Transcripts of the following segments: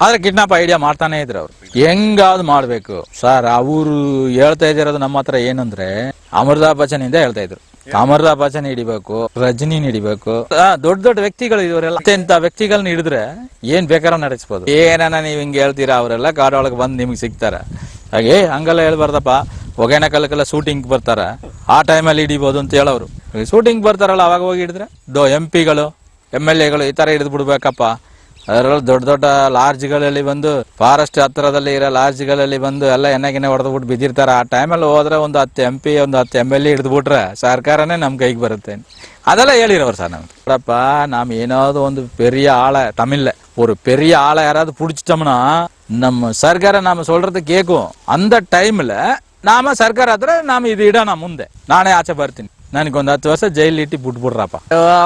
ಆದ್ರೆ kidnap idea ಮಾಡ್ತಾನೆ ಇದ್ರು ಅವ್ರು. ಹೆಂಗಾದ್ ಮಾಡ್ಬೇಕು ಸರ್. ಅವರು ಹೇಳ್ತಾ ಇದಿರೋದು ನಮ್ಮ ಹತ್ರ ಏನಂದ್ರೆ ಅಮೃತಾ ಬಚ್ಚನ್ ಇಂದ ಹೇಳ್ತಾ ಇದ್ರು. ಅಮೃತಾ ಬಚ್ಚನ್ ಹಿಡಿಬೇಕು, ರಜನಿ ಹಿಡಿಬೇಕು, ದೊಡ್ಡ ದೊಡ್ಡ ವ್ಯಕ್ತಿಗಳು ಇವರೆಲ್ಲ. ಇಂತ ವ್ಯಕ್ತಿಗಳನ್ನ ಹಿಡಿದ್ರೆ ಏನ್ ಬೇಕಾದ್ರೂ ನಡೆಸ್ಬೋದು. ಏನಾನ ನೀವ್ ಹಿಂಗ್ ಹೇಳ್ತೀರಾ, ಅವರೆಲ್ಲ ಕಾಡೊಳಗೆ ಬಂದ್ ನಿಮ್ಗೆ ಸಿಗ್ತಾರ. ಹಾಗೆ ಹಂಗೆಲ್ಲ ಹೇಳ್ಬಾರ್ದಪ್ಪ. ಹೊಗೆನ ಕಲ್ಲಕ್ಕೆಲ್ಲ ಶೂಟಿಂಗ್ ಬರ್ತಾರ, ಆ ಟೈಮಲ್ಲಿ ಹಿಡಿಬಹುದು ಅಂತ ಹೇಳೋರು. ಶೂಟಿಂಗ್ ಬರ್ತಾರಲ್ಲ ಅವಾಗ ಹೋಗಿ ಹಿಡಿದ್ರೆ MP ಗಳು MLAಗಳು ಈ ತರ ಹಿಡಿದು ಬಿಡ್ಬೇಕಪ್ಪ. ಅದರಲ್ಲಿ ದೊಡ್ಡ ದೊಡ್ಡ ಲಾಡ್ಜ್ಗಳಲ್ಲಿ ಬಂದು, ಫಾರೆಸ್ಟ್ ಹತ್ರದಲ್ಲಿ ಇರೋ ಲಾಡ್ಜ್ಗಳಲ್ಲಿ ಬಂದು ಎಲ್ಲ ಎಣ್ಣೆಗಿನ್ನೆ ಹೊಡೆದ್ಬಿಟ್ಟು ಬಿದ್ದಿರ್ತಾರ. ಆ ಟೈಮಲ್ಲಿ ಹೋದ್ರೆ ಒಂದು 10 MP ಒಂದು 10 MLA ಹಿಡಿದು ಬಿಟ್ರೆ ಸರ್ಕಾರನೇ ನಮ್ ಕೈಗೆ ಬರುತ್ತೆ. ಅದೆಲ್ಲ ಹೇಳಿರೋರು சார். நம்ம ನೋಡಪ್ಪ, நாம் ஏதாவது ಒಂದು பெரிய ஆளை தமிழ்ல ஒரு பெரிய ஆளை யாராவது பிடிச்சிட்டோம்னா நம்ம சர்க்கார நாம சொல்றது கேட்கும். அந்த டைம்ல நாம ಸರ್ಕಾರ ಹತ್ರ ನಾಮ ಇದು ಇಡೋಣ ಮುಂದೆ. ನಾನೇ ಆಚೆ ಬರ್ತೀನಿ, ನನಗೊಂದು 10 ವರ್ಷ ಜೈಲ್ ಇಟ್ಟು ಬಿಟ್ಬಿಡ್ರಪ್ಪ.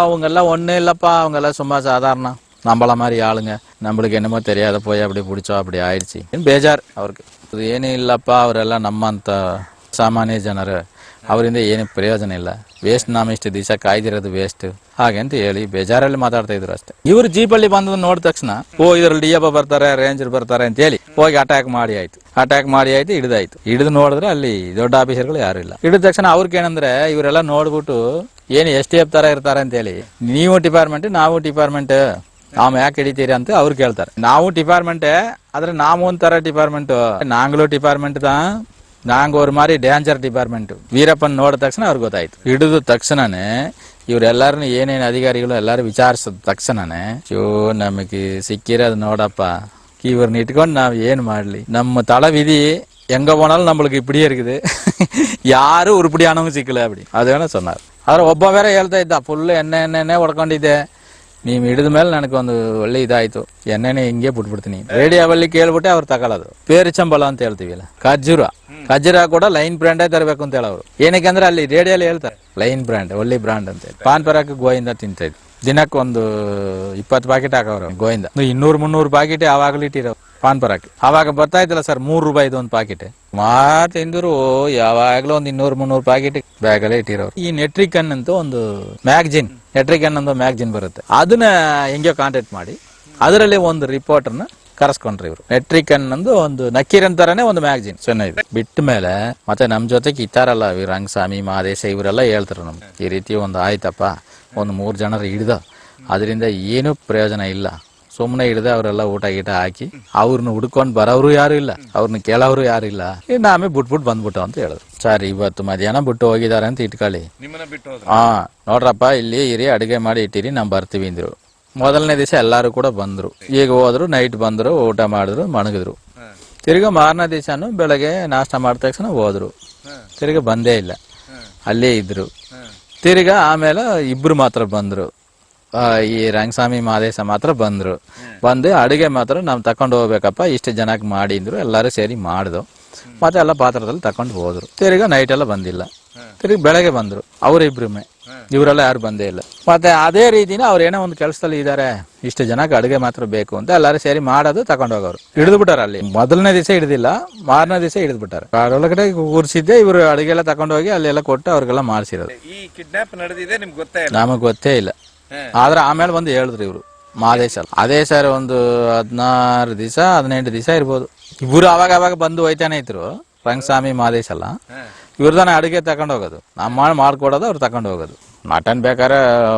அவங்கெಲ್ಲ ஒன்றும் இல்லப்பா, அவங்கெಲ್ಲ சும்மா சாதாரண நம்மள மாதிரி ஆளுங்க, நம்மளுக்கு என்னமோ தெரியாத போய் அப்படி பிடிச்சோம் அப்படி ஆயிடுச்சு ಬೇಜಾರ್ ಅವ್ರಿಗೆ. ಏನೂ ಇಲ್ಲಪ್ಪ, ಅವರೆಲ್ಲ ನಮ್ಮಂತ ಸಾಮಾನ್ಯ ಜನರು, ಅವರಿಂದ ಏನು ಪ್ರಯೋಜನ ಇಲ್ಲ, ವೇಸ್ಟ್. ನಾಮ ಇಷ್ಟು ದಿವಸ ಕಾಯ್ದಿರೋದು ವೇಸ್ಟ್ ಹಾಗೆ ಅಂತ ಹೇಳಿ ಬೇಜಾರಲ್ಲಿ ಮಾತಾಡ್ತಾ ಇದ್ರು ಅಷ್ಟೇ. ಇವ್ರು ಜೀಪಲ್ಲಿ ಬಂದು ನೋಡಿದ ತಕ್ಷಣ ಇದ್ರಲ್ಲಿ DF ಬರ್ತಾರೆ, ರೇಂಜರ್ ಬರ್ತಾರೆ ಅಂತ ಹೇಳಿ ಹೋಗಿ ಅಟ್ಯಾಕ್ ಮಾಡಿ ಆಯ್ತು. ಹಿಡಿದಾಯ್ತು. ಹಿಡಿದು ನೋಡಿದ್ರೆ ಅಲ್ಲಿ ದೊಡ್ಡ ಆಫೀಸರ್ಗಳು ಯಾರು ಇಲ್ಲ. ಹಿಡಿದ ತಕ್ಷಣ ಅವ್ರಿಗೇನಂದ್ರೆ ಇವರೆಲ್ಲ ನೋಡ್ಬಿಟ್ಟು ಏನು STF ತರ ಇರ್ತಾರೆ ಅಂತ ಹೇಳಿ, ನೀವು ಡಿಪಾರ್ಟ್ಮೆಂಟ್ ನಾವು ಡಿಪಾರ್ಟ್ಮೆಂಟ್, ನಾವು ಯಾಕೆ ಹಿಡಿತೀರಿ ಅಂತ ಅವ್ರು ಕೇಳ್ತಾರೆ. ನಾವು ಡಿಪಾರ್ಟ್ಮೆಂಟೇ, ಆದ್ರೆ ನಾವು ಒಂಥರ ಡಿಪಾರ್ಟ್ಮೆಂಟ್, ನಾಂಗ್ಲೂ ಡಿಪಾರ್ಟ್ಮೆಂಟ್ ದ, ನಾಂಗ್ ஒரு மாதிரி ಡೇಂಜರ್ ಡಿಪಾರ್ಟ್ಮೆಂಟ್. ವೀರಪ್ಪನ್ ನೋಡಿದ ತಕ್ಷಣ ಅವ್ರಿಗೆ ಗೊತ್ತಾಯ್ತು. ಹಿಡಿದ ತಕ್ಷಣನೇ ಇವರೆಲ್ಲಾರನ್ನು ಏನೇನು ಅಧಿಕಾರಿಗಳು ಎಲ್ಲಾರು ವಿಚಾರಿಸಿದ ತಕ್ಷಣನೇ ನಮಗೆ ಸಿಕ್ಕಿರೋದು ನೋಡಪ್ಪ, ಇವ್ರನ್ನ ಇಟ್ಕೊಂಡು ನಾವ್ ಏನ್ ಮಾಡ್ಲಿ, ನಮ್ಮ தலை விதி எங்க போனாலும் நம்மளுக்கு இப்படியே இருக்குது, யாரும் உருப்படியானவங்க சிக்கல அப்படி ಅದೇನೋ சொன்னார். ಆದ್ರೆ ಒಬ್ಬ ಬೇರೆ ಹೇಳ್ತಾ ಇದ್ದ, ಫುಲ್ ಎಣ್ಣೆ ಹೊಡ್ಕೊಂಡಿದ್ದೆ, ನೀವು ಹಿಡಿದ ಮೇಲೆ ನನಗೆ ಒಂದು ಒಳ್ಳೆ ಇದಾಯ್ತು, ಎಣ್ಣೆನೆ ಹಿಂಗೆ ಬಿಟ್ಬಿಡ್ತೀನಿ. ರೇಡಿಯೋವಲ್ಲಿ ಕೇಳ್ಬಿಟ್ಟೆ ಅವ್ರು ತಗೊಳ್ಳೋದು. ಪೇರಿಚಂಬಳ ಅಂತ ಹೇಳ್ತೀವಿಲ್ಲ, ಖರ್ಜೂರ ಕೂಡ ಲೈನ್ ಬ್ರ್ಯಾಂಡೇ ತರಬೇಕು ಅಂತ ಹೇಳೋರು. ಏನಕ್ಕೆ ಅಂದ್ರೆ ಅಲ್ಲಿ ರೇಡಿಯೋಲಿ ಹೇಳ್ತಾರೆ ಲೈನ್ ಬ್ರ್ಯಾಂಡ್, ಒಳ್ಳೆ ಬ್ರ್ಯಾಂಡ್ ಅಂತ ಹೇಳಿ. ಪಾನ್ ಪರಾಕ್ ಗೋವಿಂದ ತಿಂತ ಇದ್ರು, ದಿನಕ್ಕೆ ಒಂದು 20 ಪ್ಯಾಕೆಟ್ ಹಾಕೋರು ಗೋವಿಂದ. 200-300 ಪ್ಯಾಕೆಟ್ ಆವಾಗಲೂ ಇಟ್ಟಿರೋ ಪಾನ್ ಪರಾಕ್. ಅವಾಗ ಬರ್ತಾ ಇದ್ದಲ್ಲ ಸರ್, 3 ರೂಪಾಯಿದು ಒಂದು ಪ್ಯಾಕೆಟ್. ತಿಂದ್ರು ಯಾವಾಗ್ಲೂ ಒಂದು 200-300 ಪ್ಯಾಕೆಟ್ ಬ್ಯಾಗಲ್ಲೇ ಇಟ್ಟಿರೋರು. ಈ ನೆಟ್ರಿಕನ್ ಅಂತ ಒಂದು ಮ್ಯಾಗಜಿನ್, ಮ್ಯಾಗಜಿನ್ ಬರುತ್ತೆ, ಅದನ್ನ ಹೆಂಗೋ ಕಾಂಟ್ಯಾಕ್ಟ್ ಮಾಡಿ ಅದರಲ್ಲಿ ಒಂದು ರಿಪೋರ್ಟರ್ನ ಕರೆಸ್ಕೊಂಡ್ರಿ ಇವರು. ನೆಟ್ರಿಕನ್ ಅಂದು ಒಂದು ನಕ್ಕೀರನ್ ತರನೇ ಒಂದು ಮ್ಯಾಗಜಿನ್ ಚೆನ್ನಾಗಿದೆ. ಬಿಟ್ಟ ಮೇಲೆ ಮತ್ತೆ ನಮ್ ಜೊತೆಗೆ ಇತ್ತಾರಲ್ಲ ರಂಗಸ್ವಾಮಿ, ಮಹದೇಶ, ಇವರೆಲ್ಲ ಹೇಳ್ತಾರೆ ನಮ್ಗೆ, ಈ ರೀತಿ ಒಂದು ಆಯ್ತಪ್ಪ, ಒಂದು 3 ಜನರು ಹಿಡ್ದ, ಅದರಿಂದ ಏನು ಪ್ರಯೋಜನ ಇಲ್ಲ, ಸುಮ್ಮನೆ ಹಿಡ್ದೆ ಅವರೆಲ್ಲ ಊಟ ಗೀಟ ಹಾಕಿ ಅವ್ರನ್ನ ಹುಡ್ಕೊಂಡು ಬರೋರು ಯಾರು ಇಲ್ಲ, ಅವ್ರನ್ನ ಕೇಳೋರು ಯಾರು ಇಲ್ಲ, ನಾಮೇ ಬಿಟ್ಬಿಟ್ಟು ಬಂದ್ಬಿಟ್ಟು ಅಂತ ಹೇಳಿದ್ರು. ಸರ್ ಇವತ್ತು ಮಧ್ಯಾಹ್ನ ಬಿಟ್ಟು ಹೋಗಿದ್ದಾರೆ ಅಂತ ಇಟ್ಕೊಳ್ಳಿ, ನೋಡ್ರಪ್ಪ ಇಲ್ಲಿ ಇರಿ, ಅಡಿಗೆ ಮಾಡಿ ಇಟ್ಟಿರಿ, ನಾವು ಬರ್ತೀವಿ ಅಂದ್ರು. ಮೊದಲನೇ ದಿವಸ ಎಲ್ಲಾರು ಕೂಡ ಬಂದ್ರು. ಈಗ ಹೋದ್ರು, ನೈಟ್ ಬಂದ್ರು, ಊಟ ಮಾಡಿದ್ರು, ಮಣಗಿದ್ರು. ತಿರ್ಗಾ ಮಾರನೇ ದಿವಸನು ಬೆಳಗ್ಗೆ ನಾಷ್ಟ ಮಾಡಿದ ತಕ್ಷಣ ಹೋದ್ರು, ತಿರ್ಗಾ ಬಂದೇ ಇಲ್ಲ, ಅಲ್ಲೇ ಇದ್ರು. ತಿರ್ಗಾ ಆಮೇಲೆ ಇಬ್ರು ಮಾತ್ರ ಬಂದ್ರು, ಈ ರಂಗಸ್ವಾಮಿ ಮಹದೇಶ ಮಾತ್ರ ಬಂದ್ರು. ಬಂದು ಅಡುಗೆ ಮಾತ್ರ ನಾವು ತಕೊಂಡು ಹೋಗ್ಬೇಕಪ್ಪ, ಇಷ್ಟು ಜನಕ್ಕೆ ಮಾಡಿದ್ರು, ಎಲ್ಲರೂ ಸೇರಿ ಮಾಡ್ದು, ಮತ್ತೆ ಎಲ್ಲ ಪಾತ್ರದಲ್ಲಿ ತಕೊಂಡು ಹೋದ್ರು. ತಿರ್ಗಾ ನೈಟ್ ಎಲ್ಲ ಬಂದಿಲ್ಲ, ತಿರ್ಗಿ ಬೆಳಗ್ಗೆ ಬಂದ್ರು ಅವರಿಬ್ರುಮೆ, ಇವರೆಲ್ಲ ಯಾರು ಬಂದೇ ಇಲ್ಲ. ಮತ್ತೆ ಅದೇ ರೀತಿನ ಅವ್ರು ಏನೋ ಒಂದು ಕೆಲಸದಲ್ಲಿ ಇದಾರೆ, ಇಷ್ಟು ಜನಕ್ಕೆ ಅಡುಗೆ ಮಾತ್ರ ಬೇಕು ಅಂತ ಎಲ್ಲರೂ ಸೇರಿ ಮಾಡೋದು, ತಗೊಂಡು ಹೋಗೋರು. ಹಿಡಿದು ಬಿಟ್ಟಾರ ಅಲ್ಲಿ. ಮೊದಲನೇ ದಿವಸ ಹಿಡಿದಿಲ್ಲ, ಮಾರನೇ ದಿವಸ ಹಿಡಿದು ಬಿಟ್ಟಾರೆ. ಕಾಡೊಳಗಡೆ ಕೂರಿಸಿದ್ದೆ, ಇವರು ಅಡುಗೆಲ್ಲ ತಗೊಂಡು ಹೋಗಿ ಅಲ್ಲೆಲ್ಲ ಕೊಟ್ಟು ಅವ್ರಿಗೆಲ್ಲ ಮಾಡಿಸಿರೋದು. ಈ ಕಿಡ್ನಾಪ್ ನಡೆದಿದೆ ನಿಮ್ಗೆ ಗೊತ್ತೇ ಇಲ್ಲ? ನಮಗ್ ಗೊತ್ತೇ ಇಲ್ಲ. ಆದ್ರೆ ಆಮೇಲೆ ಬಂದು ಹೇಳಿದ್ರು ಇವರು ಮಹದೇಶ. ಅದೇ ಸರ್ ಒಂದು 16 ದಿವಸ 18 ದಿವಸ ಇರ್ಬೋದು. ಇವ್ರು ಅವಾಗ ಬಂದು ಹೋಯ್ತಾನೆ ಇದ್ರು, ರಂಗಸ್ವಾಮಿ ಮಹದೇಶ ಅಲ್ಲ, ಇವ್ರದಾನ ಅಡುಗೆ ತಗೊಂಡು ಹೋಗೋದು, ನಮ್ಮ ಮಾಡ್ಕೊಡೋದು, ಅವ್ರು ತಗೊಂಡು ಹೋಗೋದು. ಮಟನ್ ಬೇಕಾದ್ರೆ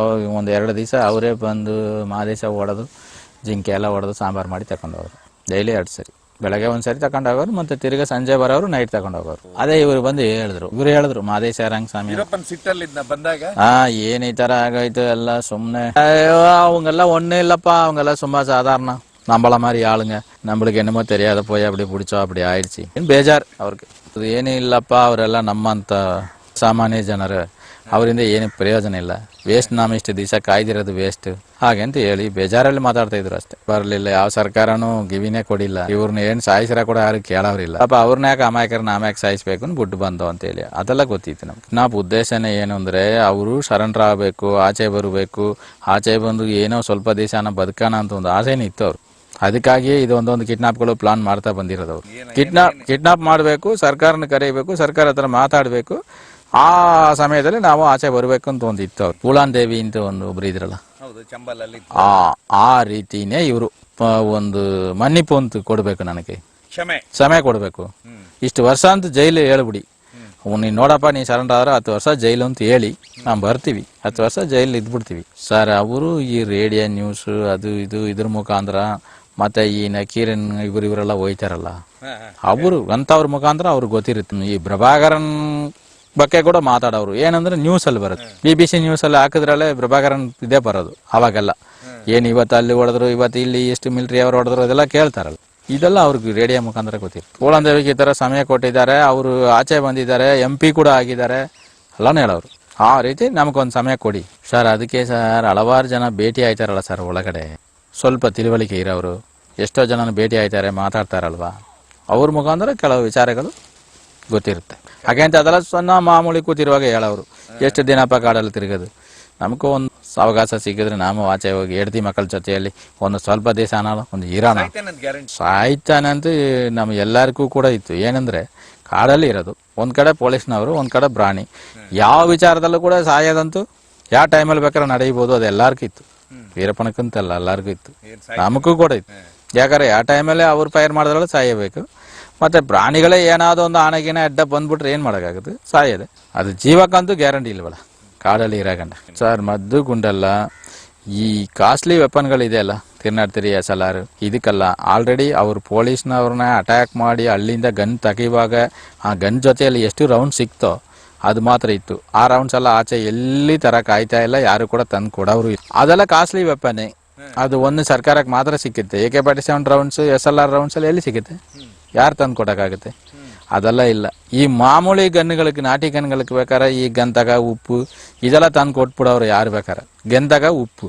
ಒಂದು 2 ದಿವಸ ಅವರೇ ಬಂದು ಮಹದೇಶ ಓಡೋದು, ಜಿಂಕೆ ಎಲ್ಲ ಹೊಡೆದು ಸಾಂಬಾರು ಮಾಡಿ ತಗೊಂಡು ಹೋಗೋರು. ಡೈಲಿ 2 ಸರಿ, ಬೆಳಗ್ಗೆ ಒಂದ್ಸರಿ ತಗೊಂಡು ಹೋಗೋರು, ಮತ್ತೆ ತಿರ್ಗಾ ಸಂಜೆ ಬರೋರು, ನೈಟ್ ತಗೊಂಡು ಹೋಗೋರು. ಅದೇ ಇವ್ರು ಬಂದು ಹೇಳಿದ್ರು ಮಹದೇಶ ರಂಗಸ್ವಾಮಿ ಬಂದಾಗ, ಏನ್ ಈ ತರ ಆಗೋಯ್ತು ಎಲ್ಲ ಸುಮ್ನೆ, அவங்கெಲ್ಲ ஒன்றும் இல்லப்பா, அவங்கெಲ್ಲ சும்மா சாதாரண நம்மள மாதிரி ஆளுங்க, நம்மளுக்கு என்னமோ தெரியாத போய் அப்படி பிடிச்சோம் அப்படி ஆயிடுச்சு ಬೇಜಾರ್ ಅವ್ರಿಗೆ. ಏನೂ ಇಲ್ಲಪ್ಪ, ಅವರೆಲ್ಲ ನಮ್ಮಂತ ಸಾಮಾನ್ಯ ಜನರು, ಅವರಿಂದ ಏನು ಪ್ರಯೋಜನ ಇಲ್ಲ, ವೇಸ್ಟ್. ನಾಮ ಇಷ್ಟು ದಿವಸ ಕಾಯ್ದಿರೋದು ವೇಸ್ಟ್ ಹಾಗೆ ಅಂತ ಹೇಳಿ ಬೇಜಾರಲ್ಲಿ ಮಾತಾಡ್ತಾ ಇದ್ರು ಅಷ್ಟೇ. ಬರ್ಲಿಲ್ಲ, ಯಾವ ಸರ್ಕಾರನೂ ಗಿವಿನೇ ಕೊಡಿಲ್ಲ, ಇವ್ರನ್ನ ಏನ್ ಸಾಯಿಸಿರ ಕೂಡ ಯಾರು ಕೇಳೋರಿಲ್ಲ. ಪಾಪ ಅವ್ರನ್ನ ಯಾಕೆ ಅಮಾಯಕರನ್ನ ಆಮ್ಯಾಕೆ ಸಾಯಿಸ್ಬೇಕು ಬಿಟ್ಟು ಬಂದು ಅಂತ ಹೇಳಿ ಅದೆಲ್ಲ ಗೊತ್ತಿತ್ತು ನಮ್ಗೆ. ನಾವು ಉದ್ದೇಶನೇ ಏನು ಅಂದ್ರೆ, ಅವರು ಶರಣರ ಆಗ್ಬೇಕು, ಆಚೆ ಬರಬೇಕು, ಆಚೆ ಬಂದು ಏನೋ ಸ್ವಲ್ಪ ದಿವಸ ಬದುಕೋಣ ಅಂತ ಒಂದು ಆಸೆನೇ ಇತ್ತು ಅವ್ರು. ಅದಕ್ಕಾಗಿಯೇ ಇದು ಒಂದೊಂದು ಕಿಡ್ನಾಪ್ಗಳು ಪ್ಲಾನ್ ಮಾಡ್ತಾ ಬಂದಿರೋದು. ಅವ್ರು ಕಿಡ್ನಾಪ್ ಮಾಡಬೇಕು, ಸರ್ಕಾರನ ಕರೆಯಬೇಕು, ಸರ್ಕಾರ ಹತ್ರ ಮಾತಾಡಬೇಕು, ಆ ಸಮಯದಲ್ಲಿ ನಾವು ಆಚೆ ಬರಬೇಕು ಅಂತ ಒಂದಿತ್ತು. ಅವ್ರು ಪೂಲಾನ್ ದೇವಿ ಅಂತ ಒಬ್ರು ಇದ್ರಲ್ಲ, ಹೌದು ಚಂಬಲಲ್ಲಿ ಆ ರೀತಿನೇ ಇವರು ಒಂದು ಮನ್ನಿಪು ಅಂತ ಕೊಡ್ಬೇಕು, ನನಗೆ ಕ್ಷಮೆ ಕೊಡ್ಬೇಕು. ಇಷ್ಟು ವರ್ಷ ಅಂತ ಜೈಲು ಹೇಳ್ಬಿಡಿ, ನೀನ್ ನೋಡಪ್ಪ ನೀ ಸರೆಂಡರ್ ಆದ್ರೆ 10 ವರ್ಷ ಜೈಲು ಅಂತ ಹೇಳಿ ನಾವು ಬರ್ತೀವಿ, 10 ವರ್ಷ ಜೈಲು ಇದ್ಬಿಡ್ತೀವಿ. ಸರ್ ಅವರು ಈ ರೇಡಿಯೋ ನ್ಯೂಸ್ ಅದು ಇದು ಇದ್ರ ಮುಖಾಂತರ ಮತ್ತೆ ಈ ನಕೀರನ್ ಇವರೆಲ್ಲ ಹೋಯ್ತಾರಲ್ಲ, ಅವರು ಅಂತವ್ರ ಮುಖಾಂತರ ಅವ್ರಿಗೆ ಗೊತ್ತಿರುತ್ತೆ. ಈ ಪ್ರಭಾಕರನ್ ಬಗ್ಗೆ ಕೂಡ ಮಾತಾಡೋರು ಏನಂದ್ರೆ ನ್ಯೂಸ್ ಅಲ್ಲಿ ಬರುತ್ತೆ, BBC ನ್ಯೂಸ್ ಅಲ್ಲಿ ಹಾಕಿದ್ರಲ್ಲೇ ಪ್ರಭಾಕರನ್ ಇದೇ ಬರೋದು. ಅವಾಗೆಲ್ಲ ಏನ್ ಇವತ್ತು ಅಲ್ಲಿ ಹೊಡೆದ್ರು, ಇವತ್ತು ಇಲ್ಲಿ ಎಷ್ಟು ಮಿಲಿಟರಿ ಅವ್ರು ಹೊಡೆದ್ರು ಅದೆಲ್ಲ ಕೇಳ್ತಾರಲ್ಲ, ಇದೆಲ್ಲ ಅವ್ರಿಗೆ ರೇಡಿಯೋ ಮುಖಾಂತರ ಗೊತ್ತಿರುತ್ತೆ. ಪೂಳಂದೇವಿಗೆ ಈ ತರ ಸಮಯ ಕೊಟ್ಟಿದ್ದಾರೆ, ಅವರು ಆಚೆ ಬಂದಿದ್ದಾರೆ, MP ಕೂಡ ಆಗಿದ್ದಾರೆ ಎಲ್ಲಾನು ಹೇಳೋರು. ಆ ರೀತಿ ನಮಗೊಂದು ಸಮಯ ಕೊಡಿ ಸರ್. ಅದಕ್ಕೆ ಸರ್ ಹಲವಾರು ಜನ ಭೇಟಿ ಆಯ್ತಾರಲ್ಲ ಸರ್, ಒಳಗಡೆ ಸ್ವಲ್ಪ ತಿಳುವಳಿಕೆ ಇರೋರು ಎಷ್ಟೋ ಜನ ಭೇಟಿ ಆಯ್ತಾರೆ, ಮಾತಾಡ್ತಾರಲ್ವಾ, ಅವ್ರ ಮುಖಾಂತರ ಕೆಲವು ವಿಚಾರಗಳು ಗೊತ್ತಿರುತ್ತೆ. ಹಾಗಂತ ಅದೆಲ್ಲ ಸಣ್ಣ ಮಾಮೂಲಿ ಕೂತಿರುವಾಗ ಹೇಳೋರು ಎಷ್ಟು ದಿನಪ್ಪ ಕಾಡಲ್ಲಿ ತಿರುಗೋದು, ನಮಗೂ ಒಂದು ಅವಕಾಶ ಸಿಕ್ಕಿದ್ರೆ ನಾವು ಆಚೆ ಹೋಗಿ ಹೆಂಡತಿ ಮಕ್ಕಳ ಜೊತೆಯಲ್ಲಿ ಒಂದು ಸ್ವಲ್ಪ ದಿವಸ ಅನ್ನೋದು ಒಂದು ಇರೋಣ. ಸಾಯ್ತಾನಂತೂ ನಮ್ಮ ಎಲ್ಲರಿಗೂ ಕೂಡ ಇತ್ತು. ಏನಂದ್ರೆ ಕಾಡಲ್ಲಿ ಇರೋದು, ಒಂದ್ ಕಡೆ ಪೊಲೀಸ್ನವರು, ಒಂದ್ ಕಡೆ ಪ್ರಾಣಿ, ಯಾವ ವಿಚಾರದಲ್ಲೂ ಕೂಡ ಸಾಯೋದಂತೂ ಯಾವ ಟೈಮಲ್ಲಿ ಬೇಕಾದ್ರೆ ನಡೆಯಬಹುದು, ಅದು ಎಲ್ಲರಿಗೂ ಇತ್ತು. ವೀರಪ್ಪನಕ್ಕಂತಲ್ಲ, ಎಲ್ಲರಿಗೂ ಇತ್ತು, ನಮಗೂ ಕೂಡ ಇತ್ತು. ಯಾಕಂದ್ರೆ ಯಾವ ಟೈಮಲ್ಲಿ ಅವ್ರು ಫೈರ್ ಮಾಡಿದ್ರಲ್ಲ ಸಾಯಬೇಕು. ಮತ್ತೆ ಪ್ರಾಣಿಗಳೇ ಏನಾದ್ರು ಒಂದು ಆನೆಗಿನ ಅಡ್ಡ ಬಂದ್ಬಿಟ್ರೆ ಏನ್ ಮಾಡೋಕ್ಕಾಗುತ್ತೆ, ಸಾಯದೆ. ಅದು ಜೀವಕ್ಕಂತೂ ಗ್ಯಾರಂಟಿ ಇಲ್ವಲ್ಲ ಕಾಡಲ್ಲಿ ಇರಾಗಂಡ ಸರ್. ಮದ್ದು ಗುಂಡಲ್ಲ, ಈ ಕಾಸ್ಟ್ಲಿ ವೆಪನ್ಗಳಿದೆ ಅಲ್ಲ, ತಿರ್ನಾಡ್ತಿರಿ SLR, ಇದಕ್ಕಲ್ಲ. ಆಲ್ರೆಡಿ ಅವ್ರು ಪೊಲೀಸ್ನವ್ರನ್ನ ಅಟ್ಯಾಕ್ ಮಾಡಿ ಅಲ್ಲಿಂದ ಗನ್ ತೆಗಿವಾಗ ಆ ಗನ್ ಜೊತೆಯಲ್ಲಿ ಎಷ್ಟು ರೌಂಡ್ ಸಿಕ್ತೋ ಅದು ಮಾತ್ರ ಇತ್ತು. ಆ ರೌಂಡ್ಸ್ ಎಲ್ಲ ಆಚೆ ಎಲ್ಲಿ ತರಕ್ ಆಯ್ತಾ ಇಲ್ಲ, ಯಾರು ಕೂಡ ತಂದು ಕೊಡೋರು ಇಲ್ಲ. ಅದೆಲ್ಲ ಕಾಸ್ಟ್ಲಿ ವೆಪನ್ನೇ, ಅದು ಒಂದು ಸರ್ಕಾರಕ್ಕೆ ಮಾತ್ರ ಸಿಕ್ಕುತ್ತೆ. AK-47 ರೌಂಡ್ಸ್, SLR ರೌಂಡ್ಸ್ ಎಲ್ಲ ಎಲ್ಲಿ ಸಿಗುತ್ತೆ, ಯಾರು ತಂದು ಕೊಡೋಕ್ಕಾಗುತ್ತೆ? ಅದೆಲ್ಲ ಇಲ್ಲ. ಈ ಮಾಮೂಲಿ ಗನ್ಗಳಿಗೆ, ನಾಟಿ ಗನ್ಗಳಿಗೆ ಬೇಕಾರೆ ಈ ಗಂತಗ ಉಪ್ಪು ಇದೆಲ್ಲ ತಂದು ಕೊಟ್ಬಿಡೋರು ಯಾರು ಬೇಕಾರೆ. ಗಂತಗ ಉಪ್ಪು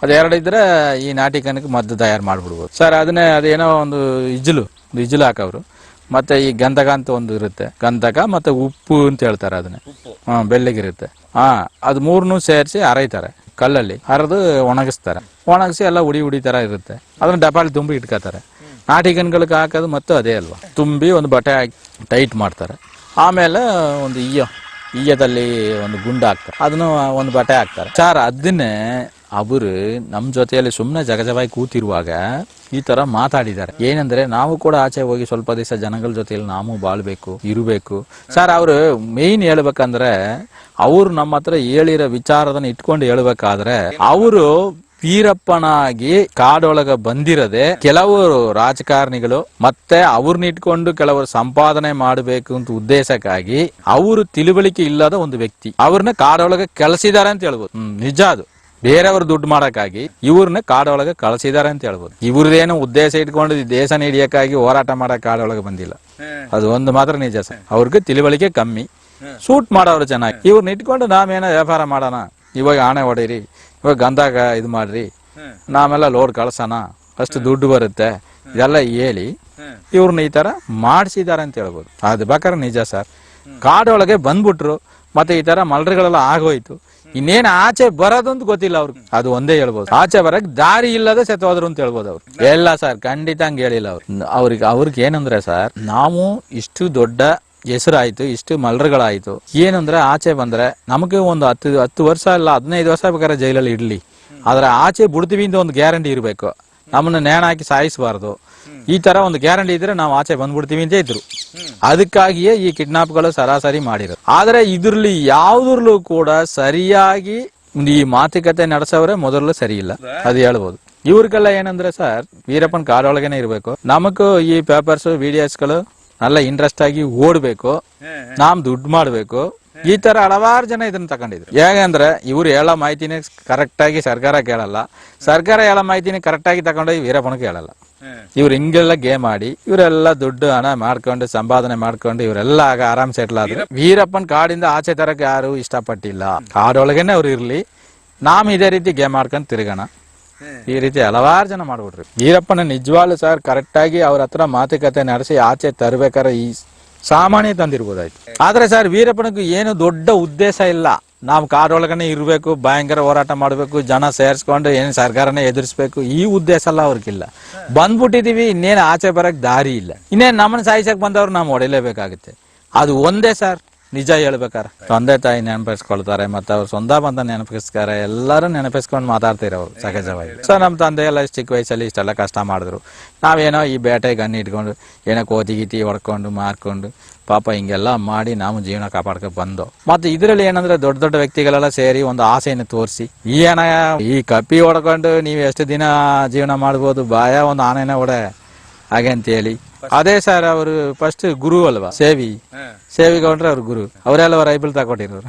ಅದೆರಡು ಇದ್ರೆ ಈ ನಾಟಿ ಗನ್ಗೆ ಮದ್ದು ತಯಾರು ಮಾಡ್ಬಿಡ್ಬೋದು ಸರ್. ಅದನ್ನೇ ಅದೇನೋ ಒಂದು ಇಜ್ಜಲು ಹಾಕವ್ರು. ಮತ್ತೆ ಈ ಗಂಧಕ ಅಂತ ಒಂದು ಇರುತ್ತೆ, ಗಂಧಕ ಮತ್ತೆ ಉಪ್ಪು ಅಂತ ಹೇಳ್ತಾರೆ ಅದನ್ನೇ. ಬೆಳ್ಳಗಿರುತ್ತೆ. ಅದು ಮೂರನ್ನು ಸೇರಿಸಿ ಅರೈತಾರೆ, ಕಲ್ಲಲ್ಲಿ ಅರೆದು ಒಣಗಿಸ್ತಾರೆ. ಒಣಗಿಸಿ ಎಲ್ಲ ಉಡಿ ತರ ಇರುತ್ತೆ, ಅದನ್ನ ಡಬ್ಬಾಳಿ ತುಂಬಿ ಇಟ್ಕೋತಾರೆ. ನಾಟಿ ಗನ್ಗಳಿಗೆ ಹಾಕೋದು ಮತ್ತು ಅದೇ ಅಲ್ವಾ, ತುಂಬಿ ಒಂದು ಬಟ್ಟೆ ಹಾಕಿ ಟೈಟ್ ಮಾಡ್ತಾರೆ. ಆಮೇಲೆ ಒಂದು ಈಯದಲ್ಲಿ ಒಂದು ಗುಂಡು ಹಾಕ್ತಾರೆ, ಅದನ್ನು ಒಂದು ಬಟ್ಟೆ ಹಾಕ್ತಾರೆ ಸರ್. ಅದನ್ನೇ ಅವರು ನಮ್ಮ ಜೊತೆಯಲ್ಲಿ ಸುಮ್ಮನೆ ಜಗಜವಾಗಿ ಕೂತಿರುವಾಗ ಈ ತರ ಮಾತಾಡಿದ್ದಾರೆ. ಏನಂದ್ರೆ ನಾವು ಕೂಡ ಆಚೆ ಹೋಗಿ ಸ್ವಲ್ಪ ದಿವಸ ಜನಗಳ ಜೊತೆಯಲ್ಲಿ ನಾವು ಬಾಳ್ಬೇಕು, ಇರಬೇಕು ಸರ್. ಅವರು ಮೇನ್ ಹೇಳ್ಬೇಕಂದ್ರೆ ಅವ್ರು ನಮ್ಮ ಹತ್ರ ಹೇಳಿರೋ ವಿಚಾರದನ್ನ ಇಟ್ಕೊಂಡು ಹೇಳ್ಬೇಕಾದ್ರೆ, ಅವರು ವೀರಪ್ಪನಾಗಿ ಕಾಡೊಳಗ ಬಂದಿರದೆ ಕೆಲವರು ರಾಜಕಾರಣಿಗಳು ಮತ್ತೆ ಅವ್ರನ್ನ ಇಟ್ಕೊಂಡು ಕೆಲವರು ಸಂಪಾದನೆ ಮಾಡಬೇಕು ಅಂತ ಉದ್ದೇಶಕ್ಕಾಗಿ ಅವರು ತಿಳುವಳಿಕೆ ಇಲ್ಲದ ಒಂದು ವ್ಯಕ್ತಿ ಅವ್ರನ್ನ ಕಾಡೊಳಗೆ ಕಳಿಸಿದ್ದಾರೆ ಅಂತ ಹೇಳ್ಬೋದು. ನಿಜ, ಅದು ಬೇರೆಯವರು ದುಡ್ಡು ಮಾಡಕ್ಕಾಗಿ ಇವ್ರನ್ನ ಕಾಡೊಳಗೆ ಕಳಿಸಿದ್ದಾರೆ ಅಂತ ಹೇಳ್ಬೋದು. ಇವ್ರದೇನು ಉದ್ದೇಶ ಇಟ್ಕೊಂಡು ದೇಶ ನೀಡಿಯಕ್ಕಾಗಿ ಹೋರಾಟ ಮಾಡಕ್ ಕಾಡೊಳಗೆ ಬಂದಿಲ್ಲ, ಅದು ಒಂದು ಮಾತ್ರ ನಿಜ ಸರ್. ಅವ್ರಿಗೆ ತಿಳುವಳಿಕೆ ಕಮ್ಮಿ, ಸೂಟ್ ಮಾಡೋರು ಚೆನ್ನಾಗಿ. ಇವ್ರನ್ನ ಇಟ್ಕೊಂಡು ನಾವೇನೋ ವ್ಯಾಪಾರ ಮಾಡೋಣ, ಇವಾಗ ಆಣೆ ಹೊಡೀರಿ, ಇವಾಗ ಗಂಧಾಗ ಇದು ಮಾಡ್ರಿ, ನಾವೆಲ್ಲ ಲೋಡ್ ಕಳ್ಸೋಣ, ಅಷ್ಟು ದುಡ್ಡು ಬರುತ್ತೆ, ಇದೆಲ್ಲ ಹೇಳಿ ಇವ್ರನ್ನ ಈ ತರ ಮಾಡಿಸಿದ್ದಾರೆ ಅಂತ ಹೇಳ್ಬೋದು. ಅದು ಬೇಕಾದ್ರೆ ನಿಜ ಸರ್. ಕಾಡೊಳಗೆ ಬಂದ್ಬಿಟ್ರು, ಮತ್ತೆ ಈ ತರ ಮಲ್ರಿಗಳೆಲ್ಲ ಆಗೋಯ್ತು, ಇನ್ನೇನು ಆಚೆ ಬರೋದು ಅಂತ ಗೊತ್ತಿಲ್ಲ ಅವ್ರಿಗೆ. ಅದು ಒಂದೇ ಹೇಳ್ಬೋದು, ಆಚೆ ಬರಕ್ ದಾರಿ ಇಲ್ಲದೆ ಸೆತ್ತೋದ್ರು ಅಂತ ಹೇಳ್ಬೋದು ಅವ್ರು. ಎಲ್ಲ ಸರ್, ಖಂಡಿತ ಹಂಗೆ ಹೇಳಿಲ್ಲ ಅವ್ರು. ಅವ್ರಿಗೆ ಏನಂದ್ರೆ ಸರ್, ನಾವು ಇಷ್ಟು ದೊಡ್ಡ ಹೆಸರಾಯ್ತು, ಇಷ್ಟು ಮಲ್ರಗಳಾಯ್ತು, ಏನಂದ್ರೆ ಆಚೆ ಬಂದ್ರೆ ನಮಗೆ ಒಂದು 10 ವರ್ಷ ಇಲ್ಲ 15 ವರ್ಷ ಬೇಕಾದ್ರೆ ಜೈಲಲ್ಲಿ ಇಡ್ಲಿ, ಆದ್ರೆ ಆಚೆ ಬಿಡ್ತೀವಿ ಅಂತ ಒಂದು ಗ್ಯಾರಂಟಿ ಇರ್ಬೇಕು. ನಮ್ಮನ್ನ ನೇಣ ಹಾಕಿ ಸಾಯಿಸಬಾರ್ದು, ಈ ತರ ಒಂದು ಗ್ಯಾರಂಟಿ ಇದ್ರೆ ನಾವು ಆಚೆ ಬಂದ್ಬಿಡ್ತೀವಿ ಅಂತ ಇದ್ರು. ಅದಕ್ಕಾಗಿಯೇ ಈ ಕಿಡ್ನಾಪ್ಗಳು ಸರಾಸರಿ ಮಾಡಿರೋದು. ಆದ್ರೆ ಇದ್ರಲ್ಲಿ ಯಾವ್ದ್ರಲ್ಲೂ ಕೂಡ ಸರಿಯಾಗಿ ಈ ಮಾತುಕತೆ ನಡೆಸೋರೆ ಮೊದಲು ಸರಿ ಇಲ್ಲ, ಅದು ಹೇಳ್ಬೋದು. ಇವ್ರಿಗೆಲ್ಲ ಏನಂದ್ರೆ ಸರ್, ವೀರಪ್ಪನ್ ಕಾಡೊಳಗೇನೆ ಇರ್ಬೇಕು, ನಮಗೂ ಈ ಪೇಪರ್ಸ್ ವಿಡಿಯೋಸ್ಗಳು ಎಲ್ಲ ಇಂಟ್ರೆಸ್ಟ್ ಆಗಿ ಓಡ್ಬೇಕು, ನಾಮ್ ದುಡ್ಡು ಮಾಡ್ಬೇಕು, ಈ ತರ ಹಲವಾರು ಜನ ಇದನ್ನ ತಗೊಂಡಿದ್ರು. ಹೇಗಂದ್ರೆ ಇವ್ರು ಹೇಳೋ ಮಾಹಿತಿನೇ ಕರೆಕ್ಟ್ ಆಗಿ ಸರ್ಕಾರ ಕೇಳಲ್ಲ, ಸರ್ಕಾರ ಹೇಳೋ ಮಾಹಿತಿನೇ ಕರೆಕ್ಟ್ ಆಗಿ ತಗೊಂಡೋಗಿ ವೀರಪ್ಪನ ಕೇಳಲ್ಲ. ಇವ್ರು ಹಿಂಗೆಲ್ಲ ಗೇಮ್ ಆಡಿ ಇವರೆಲ್ಲ ದುಡ್ಡು ಹಣ ಮಾಡ್ಕೊಂಡು ಸಂಪಾದನೆ ಮಾಡ್ಕೊಂಡು ಇವರೆಲ್ಲ ಆಗ ಆರಾಮ್ ಸೆಟ್ಲ್ ಆದ್ರು. ವೀರಪ್ಪನ್ ಕಾಡಿಂದ ಆಚೆ ತರಕ್ಕೆ ಯಾರು ಇಷ್ಟಪಟ್ಟಿಲ್ಲ, ಕಾಡೊಳಗೇನೆ ಅವ್ರು ಇರ್ಲಿ, ನಾಮ್ ಇದೇ ರೀತಿ ಗೇಮ್ ಮಾಡ್ಕೊಂಡು ತಿರುಗೋಣ, ಈ ರೀತಿ ಹಲವಾರು ಜನ ಮಾಡ್ಬಿಟ್ರು. ವೀರಪ್ಪನ ನಿಜವಾಗ್ಲು ಸರ್ ಕರೆಕ್ಟ್ ಆಗಿ ಅವ್ರ ಹತ್ರ ಮಾತುಕತೆ ನಡೆಸಿ ಆಚೆ ತರ್ಬೇಕಾರೆ ಈ ಸಾಮಾನ್ಯ ತಂದಿರ್ಬೋದಾಯ್ತು. ಆದ್ರೆ ಸರ್ ವೀರಪ್ಪನಿಗೂ ಏನು ದೊಡ್ಡ ಉದ್ದೇಶ ಇಲ್ಲ, ನಾವು ಕಾಡೊಳಗನೆ ಇರ್ಬೇಕು, ಭಯಂಕರ ಹೋರಾಟ ಮಾಡ್ಬೇಕು, ಜನ ಸೇರ್ಸ್ಕೊಂಡು ಏನ್ ಸರ್ಕಾರನೇ ಎದುರಿಸ್ಬೇಕು, ಈ ಉದ್ದೇಶ ಎಲ್ಲ ಅವ್ರಿಗಿಲ್ಲ. ಬಂದ್ಬಿಟ್ಟಿದೀವಿ, ಇನ್ನೇನು ಆಚೆ ಬರಕ್ ದಾರಿ ಇಲ್ಲ, ಇನ್ನೇನ್ ನಮ್ಮನ್ನ ಸಾಯಿಸಕ್ ಬಂದವ್ರು ನಾವು ಹೊಡಿಲೇಬೇಕಾಗುತ್ತೆ. ಅದು ಒಂದೇ ಸರ್ ನಿಜ ಹೇಳ್ಬೇಕಾರೆ ತಂದೆ ತಾಯಿ ನೆನಪಿಸ್ಕೊಳ್ತಾರೆ, ಮತ್ತೆ ಅವ್ರ ಸ್ವಂತ ಬಂದ ನೆನಪಿಸ್ತಾರೆ, ಎಲ್ಲರೂ ನೆನಪಿಸ್ಕೊಂಡು ಮಾತಾಡ್ತೀರ ಅವ್ರು ಸಹಜವಾಗಿ. ಸೊ ನಮ್ಮ ತಂದೆ ಎಲ್ಲ ಚಿಕ್ಕ ವಯಸ್ಸಲ್ಲಿ ಇಷ್ಟೆಲ್ಲ ಕಷ್ಟ ಮಾಡಿದ್ರು. ನಾವೇನೋ ಈ ಬೇಟೆ ಗನ್ ಇಟ್ಕೊಂಡು ಏನೋ ಕೋತಿ ಗೀತಿ ಹೊಡ್ಕೊಂಡು ಮಾರ್ಕೊಂಡು ಪಾಪ ಹಿಂಗೆಲ್ಲ ಮಾಡಿ ನಾವು ಜೀವನ ಕಾಪಾಡ್ಕೊ ಬಂದು. ಮತ್ತೆ ಇದ್ರಲ್ಲಿ ಏನಂದ್ರೆ ದೊಡ್ಡ ದೊಡ್ಡ ವ್ಯಕ್ತಿಗಳೆಲ್ಲ ಸೇರಿ ಒಂದು ಆಸೆಯನ್ನು ತೋರಿಸಿ ಈ ಕಪ್ಪಿ ಹೊಡ್ಕೊಂಡು ನೀವು ಎಷ್ಟು ದಿನ ಜೀವನ ಮಾಡ್ಬೋದು, ಬಾಯ ಒಂದು ಆನೆನ ಹೊಡೆ ಹಾಗೆ ಅಂತ ಹೇಳಿ. ಅದೇ ಸರ್ ಅವರು ಫಸ್ಟ್ ಗುರು ಅಲ್ವಾ, ಸೇವಿಗೌಡ್ರೆ ಅವ್ರ ಗುರು. ಅವರೆಲ್ಲ ರೈಫಲ್ ತಕೊಟ್ಟಿರೋರು.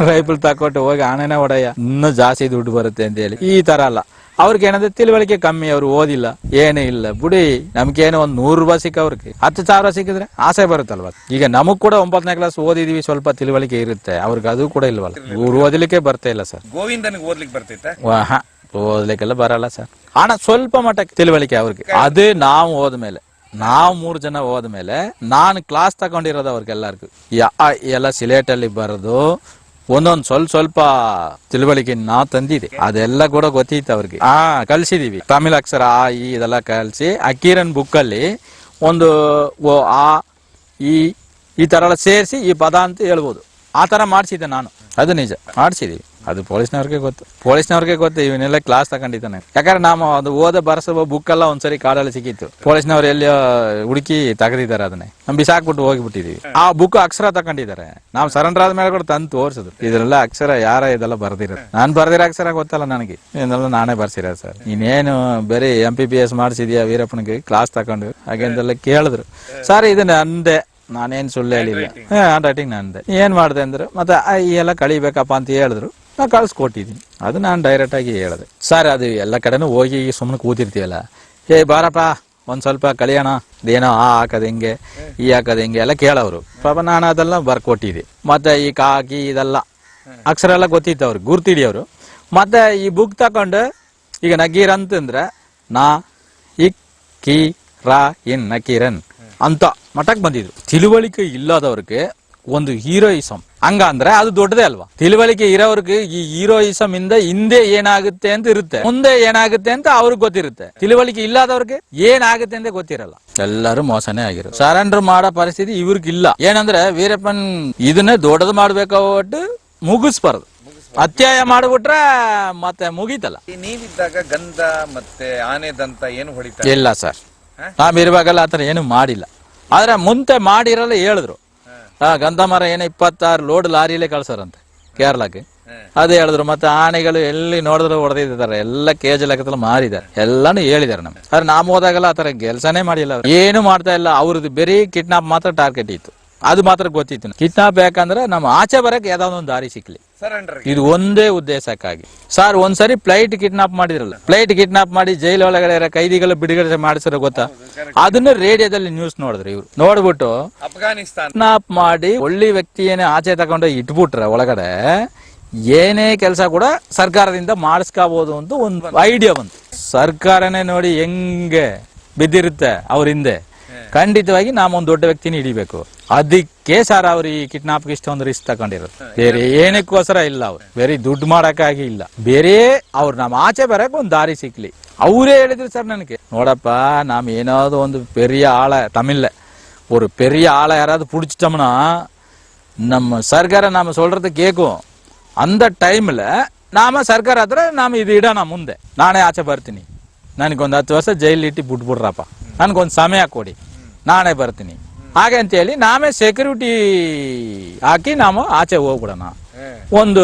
ರೈಫಲ್ ತಕೊಟ್ಟು ಹೋಗಿ ಆನೆನ ಹೊಡೆಯ ಇನ್ನೂ ಜಾಸ್ತಿ ದುಡ್ಡು ಬರುತ್ತೆ ಅಂತ ಹೇಳಿ. ಈ ತರ ಅಲ್ಲ, ಅವ್ರಿಗೆ ಏನಂದ್ರೆ ತಿಳುವಳಿಕೆ ಕಮ್ಮಿ, ಅವ್ರು ಓದಿಲ್ಲ ಏನೂ ಇಲ್ಲ ಬಿಡಿ. ನಮ್ಗೇನು ಒಂದ್ 100 ರೂಪಾಯಿ ಸಿಕ್ಕ ಅವ್ರಿಗೆ 10,000 ಸಿಕ್ಕಿದ್ರೆ ಆಸೆ ಬರುತ್ತಲ್ವ. ಈಗ ನಮಗ್ ಕೂಡ 9ನೇ ಕ್ಲಾಸ್ ಓದಿದೀವಿ, ಸ್ವಲ್ಪ ತಿಳುವಳಿಕೆ ಇರುತ್ತೆ, ಅವ್ರಿಗೆ ಅದು ಕೂಡ ಇಲ್ವಲ್ಲ. ಇವ್ರು ಓದಲಿಕ್ಕೆ ಬರ್ತಾ ಇಲ್ಲ ಸರ್. ಗೋವಿಂದನಿಗೆ ಓದ್ಲಿಕ್ಕೆ ಬರ್ತೈತೆ? ಓದ್ಲಿಕ್ಕೆಲ್ಲ ಬರಲ್ಲ ಸರ್. ಹಣ ಸ್ವಲ್ಪ ಮಟ್ಟಕ್ಕೆ ತಿಳುವಳಿಕೆ ಅವ್ರಿಗೆ. ಅದೇ ನಾವು ಹೋದ್ಮೇಲೆ, ನಾವು 3 ಜನ ಹೋದ್ಮೇಲೆ ನಾನು ಕ್ಲಾಸ್ ತಗೊಂಡಿರೋದು ಅವ್ರಿಗೆಲ್ಲರಿಗೂ ಎಲ್ಲ ಸಿಲೇಟಲ್ಲಿ ಬರೋದು ಒಂದೊಂದ್ ಸ್ವಲ್ಪ ತಿಳುವಳಿಕೆ ನಾವು ತಂದಿದೆ. ಅದೆಲ್ಲ ಕೂಡ ಗೊತ್ತಿತ್ತು ಅವ್ರಿಗೆ. ಕಲ್ಸಿದೀವಿ ತಮಿಳ್ ಅಕ್ಷರ ಆ ಈ ಇದೆಲ್ಲ ಕಲ್ಸಿ ಅಕೀರನ್ ಬುಕ್ ಅಲ್ಲಿ ಒಂದು ಆ ಈ ತರ ಎಲ್ಲ ಸೇರಿಸಿ ಈ ಪದ ಅಂತ ಹೇಳ್ಬೋದು. ಆ ತರ ಮಾಡ್ಸಿದ್ದೆ ನಾನು, ಅದು ನಿಜ ಮಾಡ್ಸಿದೀವಿ. ಅದು ಪೊಲೀಸ್ನವ್ರಿಗೆ ಗೊತ್ತು ಇವನ್ನೆಲ್ಲ ಕ್ಲಾಸ್ ತಗೊಂಡಿದ್ದಾನೆ. ಯಾಕಂದ್ರೆ ನಾವು ಅದು ಓದ ಬರಸುವ ಬುಕ್ ಎಲ್ಲ ಒಂದ್ಸರಿ ಕಾಡಲ್ಲಿ ಸಿಕ್ಕಿತ್ತು. ಪೊಲೀಸ್ನವ್ರು ಎಲ್ಲಿ ಹುಡುಕಿ ತೆಗೆದಿದ್ದಾರೆ, ಅದನ್ನೇ ನಮ್ ಬಿಸಾಕ್ಬಿಟ್ಟು ಹೋಗಿಬಿಟ್ಟಿದೀವಿ. ಆ ಬುಕ್ ಅಕ್ಷರ ತಗೊಂಡಿದ್ದಾರೆ. ನಾವು ಸರೆಂಡರ್ ಆದ್ಮೇಲೆ ಕೂಡ ತಂದು ತೋರ್ಸಿದ್ರು. ಇದೆಲ್ಲ ಅಕ್ಷರ ಇದೆಲ್ಲ ಬರ್ದಿರೋದು. ನಾನ್ ಬರ್ದಿರೋ ಅಕ್ಷರ ಗೊತ್ತಲ್ಲ ನನಗೆ, ಇದೆಲ್ಲ ನಾನೇ ಬರ್ಸಿರೋದು ಸರ್. ಇನ್ನೇನು ಬೇರೆ MPPS ಮಾಡಿಸಿದ್ಯಾ ವೀರಪ್ಪನಿಗೆ ಕ್ಲಾಸ್ ತಗೊಂಡು ಹಾಗೆ ಅಂತೆಲ್ಲ ಕೇಳಿದ್ರು. ಸರ್ ಇದನ್ನ ಅಂದೆ, ನಾನೇನ್ ಸುಳ್ಳು ಹೇಳಿಲ್ಲ. ಹ್ಯಾಂಡ್ ರೈಟಿಂಗ್ ನಂದೆ. ಏನ್ ಮಾಡಿದೆ ಅಂದ್ರೆ ಮತ್ತೆ ಈ ಎಲ್ಲ ಕಳಿಬೇಕಪ್ಪ ಅಂತ ಹೇಳಿದ್ರು, ನಾ ಕಳ್ಸಿಕೊಟ್ಟಿದ್ದೀನಿ. ಅದು ನಾನು ಡೈರೆಕ್ಟ್ ಆಗಿ ಹೇಳಿದೆ. ಸರ್ ಅದು ಎಲ್ಲ ಕಡೆನೂ ಹೋಗಿ ಸುಮ್ಮನೆ ಕೂತಿರ್ತೀವಲ್ಲ, ಬಾರಪ್ಪ ಒಂದ್ ಸ್ವಲ್ಪ ಕಲಿಯೋಣ, ಇದೇನೋ ಹಾಕದ್ ಹೆಂಗೆ, ಈ ಹಾಕದ್ ಹೆಂಗೆ ಎಲ್ಲ ಕೇಳೋರು. ಪಾಪ ನಾನು ಅದೆಲ್ಲ ಬರ್ಕೊಟ್ಟಿದ್ದೆ. ಮತ್ತೆ ಈ ಕಾಕಿ ಇದೆಲ್ಲ ಅಕ್ಷರ ಎಲ್ಲ ಗೊತ್ತಿತ್ತು ಅವ್ರಿಗೆ, ಗುರ್ತಿಡಿಯವರು. ಮತ್ತೆ ಈ ಬುಕ್ ತಕೊಂಡು ಈಗ ನಗೀರ್ ಅಂತಂದ್ರೆ ನಾ ಇಕ್ ಕಿ ರಾ ಇನ್ ನಕೀರನ್ ಅಂತ ಮಠಕ್ ಬಂದಿದ್ರು. ತಿಳುವಳಿಕೆ ಇಲ್ಲದವ್ರಿಗೆ ಒಂದು ಹೀರೋಯಿಸಂ ಹಂಗ ಅಂದ್ರೆ ಅದು ದೊಡ್ಡದೇ ಅಲ್ವಾ. ತಿಳುವಳಿಕೆ ಇರೋರ್ಗೆ ಈ ಹೀರೋಯಿಸಂ ಇಂದ ಹಿಂದೆ ಏನಾಗುತ್ತೆ ಅಂತ ಇರುತ್ತೆ, ಮುಂದೆ ಏನಾಗುತ್ತೆ ಅಂತ ಅವ್ರಿಗೆ ಗೊತ್ತಿರುತ್ತೆ. ತಿಳುವಳಿಕೆ ಇಲ್ಲದವ್ರಿಗೆ ಏನಾಗುತ್ತೆ ಅಂತ ಗೊತ್ತಿರಲ್ಲ. ಎಲ್ಲರೂ ಮೋಸನೇ ಆಗಿರೋ. ಸರೆಂಡರ್ ಮಾಡೋ ಪರಿಸ್ಥಿತಿ ಇವ್ರಿಗಿಲ್ಲ. ಏನಂದ್ರೆ ವೀರಪ್ಪನ್ ಇದನ್ನೇ ದೊಡ್ಡದು ಮಾಡ್ಬೇಕು, ಒಟ್ಟು ಮುಗಿಸ್ಬಾರ್ದು. ಅತ್ಯಾಯ ಮಾಡ್ಬಿಟ್ರೆ ಮತ್ತೆ ಮುಗೀತಲ್ಲ. ನೀವಿದ್ದಾಗ ಗಂಧ ಮತ್ತೆ ಆನೆದಂತ ಏನು ಹೊಡಿತಾ ಇಲ್ಲ ಸರ್, ನಾವಿರುವಾಗಲ್ಲ ಆತರ ಏನು ಮಾಡಿಲ್ಲ. ಆದ್ರೆ ಮುಂತೆ ಮಾಡಿರಲ್ಲ ಹೇಳಿದ್ರು. ಗಂಧ ಮರ ಏನೋ 26 ಲೋಡ್ ಲಾರಿಯಲ್ಲೇ ಕಳ್ಸಾರಂತೆ ಕೇರಳಕ್ಕೆ, ಅದೇ ಹೇಳಿದ್ರು. ಮತ್ತೆ ಆನೆಗಳು ಎಲ್ಲಿ ನೋಡಿದ್ರು ಹೊಡೆದಿದ್ದಾರೆ, ಎಲ್ಲ KG ಲೆಕ್ಕದಲ್ಲಿ ಮಾರಿದ್ದಾರೆ, ಎಲ್ಲಾನು ಹೇಳಿದಾರೆ ನಮ್ಗೆ. ಆದ್ರೆ ನಾವು ಹೋದಾಗೆಲ್ಲ ಆತರ ಕೆಲಸನೇ ಮಾಡಿಲ್ಲ, ಏನು ಮಾಡ್ತಾ ಇಲ್ಲ. ಅವ್ರದ್ದು ಬರೀ ಕಿಡ್ನಾಪ್ ಮಾತ್ರ ಟಾರ್ಗೆಟ್ ಇತ್ತು, ಅದು ಮಾತ್ರ ಗೊತ್ತಿತ್ತು. ಕಿಡ್ನಾಪ್ ಯಾಕಂದ್ರೆ ನಮ್ಮ ಆಚೆ ಬರಕ್ ಯಾವ್ದಾವ್ದು ಒಂದು ದಾರಿ ಸಿಕ್ಲಿ, ಇದು ಒಂದೇ ಉದ್ದೇಶಕ್ಕಾಗಿ. ಸರ್ ಒಂದ್ಸರಿ ಫ್ಲೈಟ್ ಕಿಡ್ನಾಪ್ ಮಾಡಿದ್ರಲ್ಲ, ಫ್ಲೈಟ್ ಕಿಡ್ನಾಪ್ ಮಾಡಿ ಜೈಲ್ ಒಳಗಡೆ ಇರೋ ಕೈದಿಗಳು ಬಿಡುಗಡೆ ಮಾಡಿಸಿರೋ ಗೊತ್ತಾ? ಅದನ್ನ ರೇಡಿಯೋದಲ್ಲಿ ನ್ಯೂಸ್ ನೋಡಿದ್ರು ಇವ್ರು. ನೋಡ್ಬಿಟ್ಟು ಅಫ್ಘಾನಿಸ್ತಾನ ಕಿಡ್ನಾಪ್ ಮಾಡಿ ಒಳ್ಳೆ ವ್ಯಕ್ತಿಯೇನೆ ಆಚೆ ತಗೊಂಡು ಇಟ್ಬಿಟ್ರೆ ಒಳಗಡೆ ಏನೇ ಕೆಲಸ ಕೂಡ ಸರ್ಕಾರದಿಂದ ಮಾಡಿಸ್ಕೋಬಹುದು ಅಂತ ಒಂದು ಐಡಿಯಾ ಬಂತು. ಸರ್ಕಾರನೇ ನೋಡಿ ಹೆಂಗೆ ಬಿದ್ದಿರುತ್ತೆ ಅವ್ರ ಹಿಂದೆ. ಖಂಡಿತವಾಗಿ ನಾವೊಂದು ದೊಡ್ಡ ವ್ಯಕ್ತಿನ ಹಿಡಿಬೇಕು. ಅದಕ್ಕೆ ಸರ್ ಅವ್ರು ಈ ಕಿಡ್ನಾಪ್ ಇಷ್ಟೊಂದು ರಿಸ್ಕ್ ತಗೊಂಡಿರೋದು, ಬೇರೆ ಏನಕ್ಕೋಸ್ಕರ ಇಲ್ಲ. ಅವ್ರು ಬೇರೆ ದುಡ್ಡು ಮಾಡಕ್ಕಾಗಿ ಇಲ್ಲ, ಬೇರೆ ಅವ್ರು ನಮ್ಮ ಆಚೆ ಬರಕ್ ಒಂದ್ ದಾರಿ ಸಿಕ್ಲಿ. ಅವರೇ ಹೇಳಿದ್ರು ಸರ್ ನನಗೆ, ನೋಡಪ್ಪ ನಾವ್ ಏನಾದ್ರು ಒಂದು பெரிய ஆளை தமிழ்ல ஒரு பெரிய ஆளை யாராவது பிடிச்சிட்டோம்னா நம்ம சர்க்கார நாம சொல்றது கேட்கும். அந்த டைம்ல நாம ಸರ್ಕಾರ ಹತ್ರ ನಾಮ ಇದು ಇಡೋಣ ಮುಂದೆ, ನಾನೇ ಆಚೆ ಬರ್ತೀನಿ, ನನಗೊಂದು 10 ವರ್ಷ ಜೈಲ್ ಇಟ್ಟು ಬಿಟ್ಬಿಡ್ರಪ್ಪ, ನನ್ಗೊಂದು ಸಮಯ ಕೊಡಿ, ನಾನೇ ಬರ್ತೀನಿ ಹಾಗೆ ಅಂತ ಹೇಳಿ ನಾವೇ ಸೆಕ್ಯೂರಿಟಿ ಹಾಕಿ ನಾವು ಆಚೆ ಹೋಗ್ಬಿಡೋಣ. ಒಂದು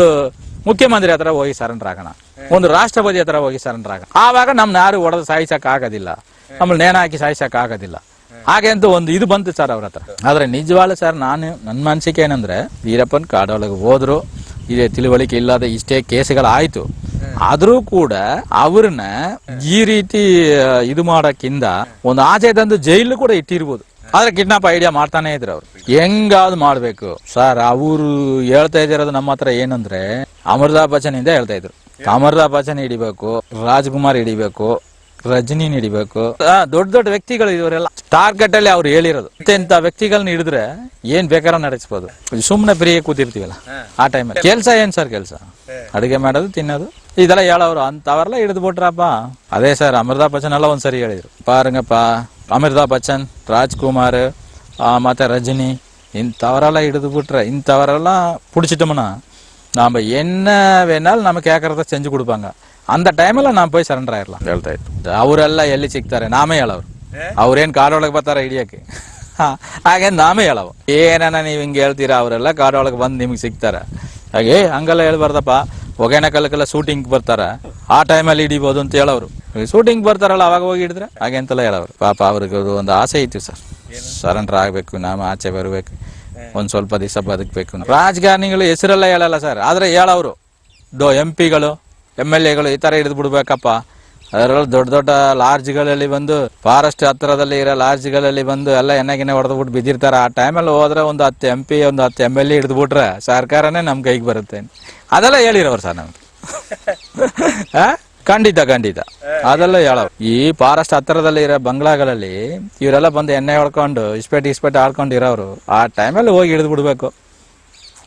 ಮುಖ್ಯಮಂತ್ರಿ ಹತ್ರ ಹೋಗಿ ಸರೆಂಡರ್ ಆಗೋಣ, ಒಂದು ರಾಷ್ಟ್ರಪತಿ ಹತ್ರ ಹೋಗಿ ಸರೆಂಡರ್ ಆಗೋಣ. ಆವಾಗ ನಮ್ನ ಯಾರು ಹೊಡೆದು ಸಾಯಿಸಕ್ ಆಗೋದಿಲ್ಲ, ನಮ್ಮನ್ನ ನೇಣ ಹಾಕಿ ಸಾಯಿಸಕ್ ಆಗೋದಿಲ್ಲ. ಹಾಗೆ ಅಂತ ಒಂದು ಇದು ಬಂತು ಸರ್ ಅವ್ರ ಹತ್ರ. ಆದ್ರೆ ನಿಜವಾಗ್ಲೂ ಸರ್ ನನ್ನ ಮನಸ್ಸಿಗೆ ಏನಂದ್ರೆ, ವೀರಪ್ಪನ್ ಕಾಡೊಳಗೆ ಹೋದ್ರು, ಇದೇ ತಿಳುವಳಿಕೆ ಇಲ್ಲದ ಇಷ್ಟೇ ಕೇಸುಗಳಾಯ್ತು, ಆದ್ರೂ ಕೂಡ ಅವ್ರನ್ನ ಈ ರೀತಿ ಇದು ಮಾಡಕ್ಕಿಂತ ಒಂದು ಆಚೆ ತಂದು ಜೈಲು ಕೂಡ ಇಟ್ಟಿರ್ಬೋದು. ಆದ್ರೆ ಕಿಡ್ನಾಪ್ ಐಡಿಯಾ ಮಾಡ್ತಾನೆ ಇದ್ರು ಅವ್ರು, ಹೆಂಗಾದ್ ಮಾಡ್ಬೇಕು ಸರ್. ಅವರು ಹೇಳ್ತಾ ಇದಿರೋದು ನಮ್ಮ ಹತ್ರ ಏನಂದ್ರೆ, ಅಮೃತಾಬ್ ಬಚ್ಚನ್ ಇಂದ ಹೇಳ್ತಾ ಇದ್ರು, ಅಮೃತಾಬ್ ಬಚ್ಚನ್ ಹಿಡಿಬೇಕು, ರಾಜ್ಕುಮಾರ್ ಹಿಡಿಬೇಕು, ರಜನಿ ಹಿಡಿಬೇಕು, ದೊಡ್ಡ ದೊಡ್ಡ ವ್ಯಕ್ತಿಗಳು ಇವರೆಲ್ಲ ಟಾರ್ಗೆಟ್ ಅಲ್ಲಿ ಅವ್ರು ಹೇಳಿರೋದು. ಇಂತ ವ್ಯಕ್ತಿಗಳನ್ನ ಹಿಡಿದ್ರೆ ಏನ್ ಬೇಕಾದ್ರೂ ನಡೆಸಬಹುದು. ಸುಮ್ನೆ ಫ್ರೀಯಾಗಿ ಕೂತಿರ್ತೀವಲ್ಲ ಆ ಟೈಮಲ್ಲಿ ಕೆಲ್ಸ ಏನ್ ಸರ್, ಕೆಲ್ಸ ಅಡಿಗೆ ಮಾಡೋದು ತಿನ್ನೋದು ಇದೆಲ್ಲ ಹೇಳೋರು ಅಂತವರೆಲ್ಲ ಹಿಡಿದು ಬಿಟ್ರಪ್ಪ. ಅದೇ ಸರ್ ಅಮೃತಾಬ್ ಬಚ್ಚನ್ ಎಲ್ಲ ಒಂದ್ಸರಿ ಹೇಳಿದ್ರು, ಪಾರಂಗಪ್ಪ ಅಮೃತಾಬ್ ಬಚ್ಚನ್, ರಾಜ್ಕುಮಾರ್ ಮತ್ತೆ ರಜನಿ இந்தவரெல்லாம் ಹಿಡಿದು ಬಿಟ್ರೆ இந்தவரெல்லாம் பிடிச்சிட்டோம்னா நாம் என்ன வேணாலும் நம்ம கேட்கறத செஞ்சு கொடுப்பாங்க. அந்த ಟೈಮಲ್ಲಿ ನಾವು போய் ಸರೆಂಡರ್ ಆಗಿರಲ್ಲ ಹೇಳ್ತಾ ಇತ್ತು. ಅವರೆಲ್ಲ ಎಲ್ಲಿ ಸಿಗ್ತಾರೆ ನಾಮೇ ಹೇಳೋರು. ಅವ್ರೇನ್ ಕಾಡೊಳಗೆ ಬರ್ತಾರೆ ಹಿಡಿಯಕ್ಕೆ, ಹಾಗೆ ನಾಮೇ ಹೇಳವು. ಏನನ್ನ ನೀವು ಹಿಂಗೆ ಹೇಳ್ತೀರಾ, ಅವರೆಲ್ಲ ಕಾಡೊಳಗೆ ಬಂದು ನಿಮ್ಗೆ ಸಿಗ್ತಾರೆ. ಹಾಗೆ ಹಂಗೆಲ್ಲ ಹೇಳ್ಬಾರ್ದಪ್ಪ. ಹೊಗೆನ ಕಲ್ಲಕ್ಕೆಲ್ಲ ಶೂಟಿಂಗ್ ಬರ್ತಾರ, ಆ ಟೈಮಲ್ಲಿ ಹಿಡಿಬೋದು ಅಂತ ಹೇಳೋರು. ಶೂಟಿಂಗ್ ಬರ್ತಾರಲ್ಲ ಅವಾಗ ಹೋಗಿ ಹಿಡಿದ್ರೆ ಹಾಗೆ ಅಂತೆಲ್ಲ ಹೇಳೋರು. ಪಾಪ ಅವ್ರಿಗೆ ಒಂದು ಆಸೆ ಇತ್ತು ಸರ್, ಸರೆಂಡರ್ ಆಗಬೇಕು, ನಾವು ಆಚೆ ಬರಬೇಕು, ಒಂದು ಸ್ವಲ್ಪ ದಿವಸ ಬದುಕಬೇಕು. ರಾಜಕಾರಣಿಗಳು ಹೆಸರೆಲ್ಲ ಹೇಳಲ್ಲ ಸರ್, ಆದರೆ ಹೇಳೋರು MP ಗಳು MLAಗಳು ಈ ಥರ ಹಿಡಿದು ಬಿಡ್ಬೇಕಪ್ಪ. ಅದರಲ್ಲಿ ದೊಡ್ಡ ದೊಡ್ಡ ಲಾರ್ಜ್ಗಳಲ್ಲಿ ಬಂದು ಫಾರೆಸ್ಟ್ ಹತ್ತಿರದಲ್ಲಿ ಇರೋ ಲಾರ್ಜ್ಗಳಲ್ಲಿ ಬಂದು ಎಲ್ಲ ಎಣ್ಣೆಗಿನ್ನೆ ಹೊಡೆದ್ಬಿಟ್ಟು ಬಿದ್ದಿರ್ತಾರೆ. ಆ ಟೈಮಲ್ಲಿ ಹೋದ್ರೆ ಒಂದು 10 MP ಒಂದು 10 MLA ಹಿಡಿದು ಬಿಟ್ರೆ ಸರ್ಕಾರನೇ ನಮ್ಮ ಕೈಗೆ ಬರುತ್ತೆ. ಅದೆಲ್ಲ ಹೇಳಿರೋರು ಸರ್ ನಮ್ಗೆ. ಖಂಡಿತ ಖಂಡಿತ ಅದೆಲ್ಲ ಹೇಳೋರು. ಈ ಫಾರೆಸ್ಟ್ ಹತ್ತಿರದಲ್ಲಿ ಇರೋ ಬಂಗ್ಲಾಗಳಲ್ಲಿ ಇವರೆಲ್ಲ ಬಂದು ಎಣ್ಣೆ ಹೊಡ್ಕೊಂಡು ಇಸ್ಪೇಟ್ ಆಡ್ಕೊಂಡು ಇರೋರು. ಆ ಟೈಮಲ್ಲಿ ಹೋಗಿ ಹಿಡಿದು ಬಿಡ್ಬೇಕು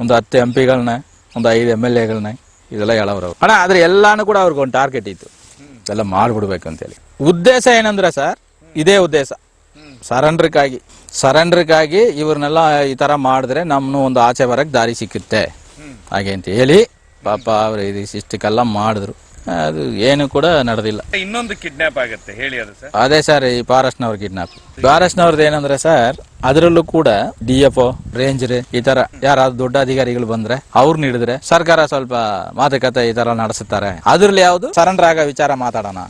ಒಂದು 10 MP ಗಳನ್ನ, ಒಂದು 5 MLAಗಳನ್ನ, ಇದೆಲ್ಲ ಹೇಳೋರು ಅಣ್ಣ. ಆದ್ರೆ ಎಲ್ಲಾನು ಕೂಡ ಅವ್ರಿಗೆ ಒಂದು ಟಾರ್ಗೆಟ್ ಇತ್ತು, ಎಲ್ಲ ಮಾಡ್ಬಿಡ್ಬೇಕು ಅಂತೇಳಿ. ಉದ್ದೇಶ ಏನಂದ್ರೆ ಸರ್, ಇದೇ ಉದ್ದೇಶ, ಸರೆಂಡ್ರಿಗಾಗಿ ಇವ್ರನ್ನೆಲ್ಲ ಈ ತರ ಮಾಡಿದ್ರೆ ನಮ್ಮನ್ನು ಒಂದು ಆಚೆ ಬರಕ್ಕೆ ದಾರಿ ಸಿಕ್ಕುತ್ತೆ ಹಾಗೆ ಅಂತ ಹೇಳಿ ಪಾಪ ಅವ್ರು ಇಷ್ಟಕ್ಕೆಲ್ಲ ಮಾಡಿದ್ರು. ಅದು ಏನು ಕೂಡ ನಡೆದಿಲ್ಲ. ಇನ್ನೊಂದು ಕಿಡ್ನಾಪ್ ಆಗುತ್ತೆ ಹೇಳಿ ಅದು ಸರ್. ಅದೇ ಸರ್, ಈ ಫಾರೆಸ್ಟ್ನವ್ರ ಕಿಡ್ನಾಪ್. ಫಾರೆಸ್ಟ್ನವ್ರದ್ದು ಏನಂದ್ರೆ ಸರ್, ಅದರಲ್ಲೂ ಕೂಡ DFO, ರೇಂಜರ್ ಈ ತರ ಯಾರಾದ್ರು ದೊಡ್ಡ ಅಧಿಕಾರಿಗಳು ಬಂದ್ರೆ ಅವ್ರನ್ನ ಹಿಡಿದ್ರೆ ಸರ್ಕಾರ ಸ್ವಲ್ಪ ಮಾತುಕತೆ ಈ ತರ ನಡೆಸುತ್ತಾರೆ. ಅದ್ರಲ್ಲಿ ಯಾವ್ದು ಸರೆಂಡರ್ ಆಗೋ ವಿಚಾರ ಮಾತಾಡೋಣ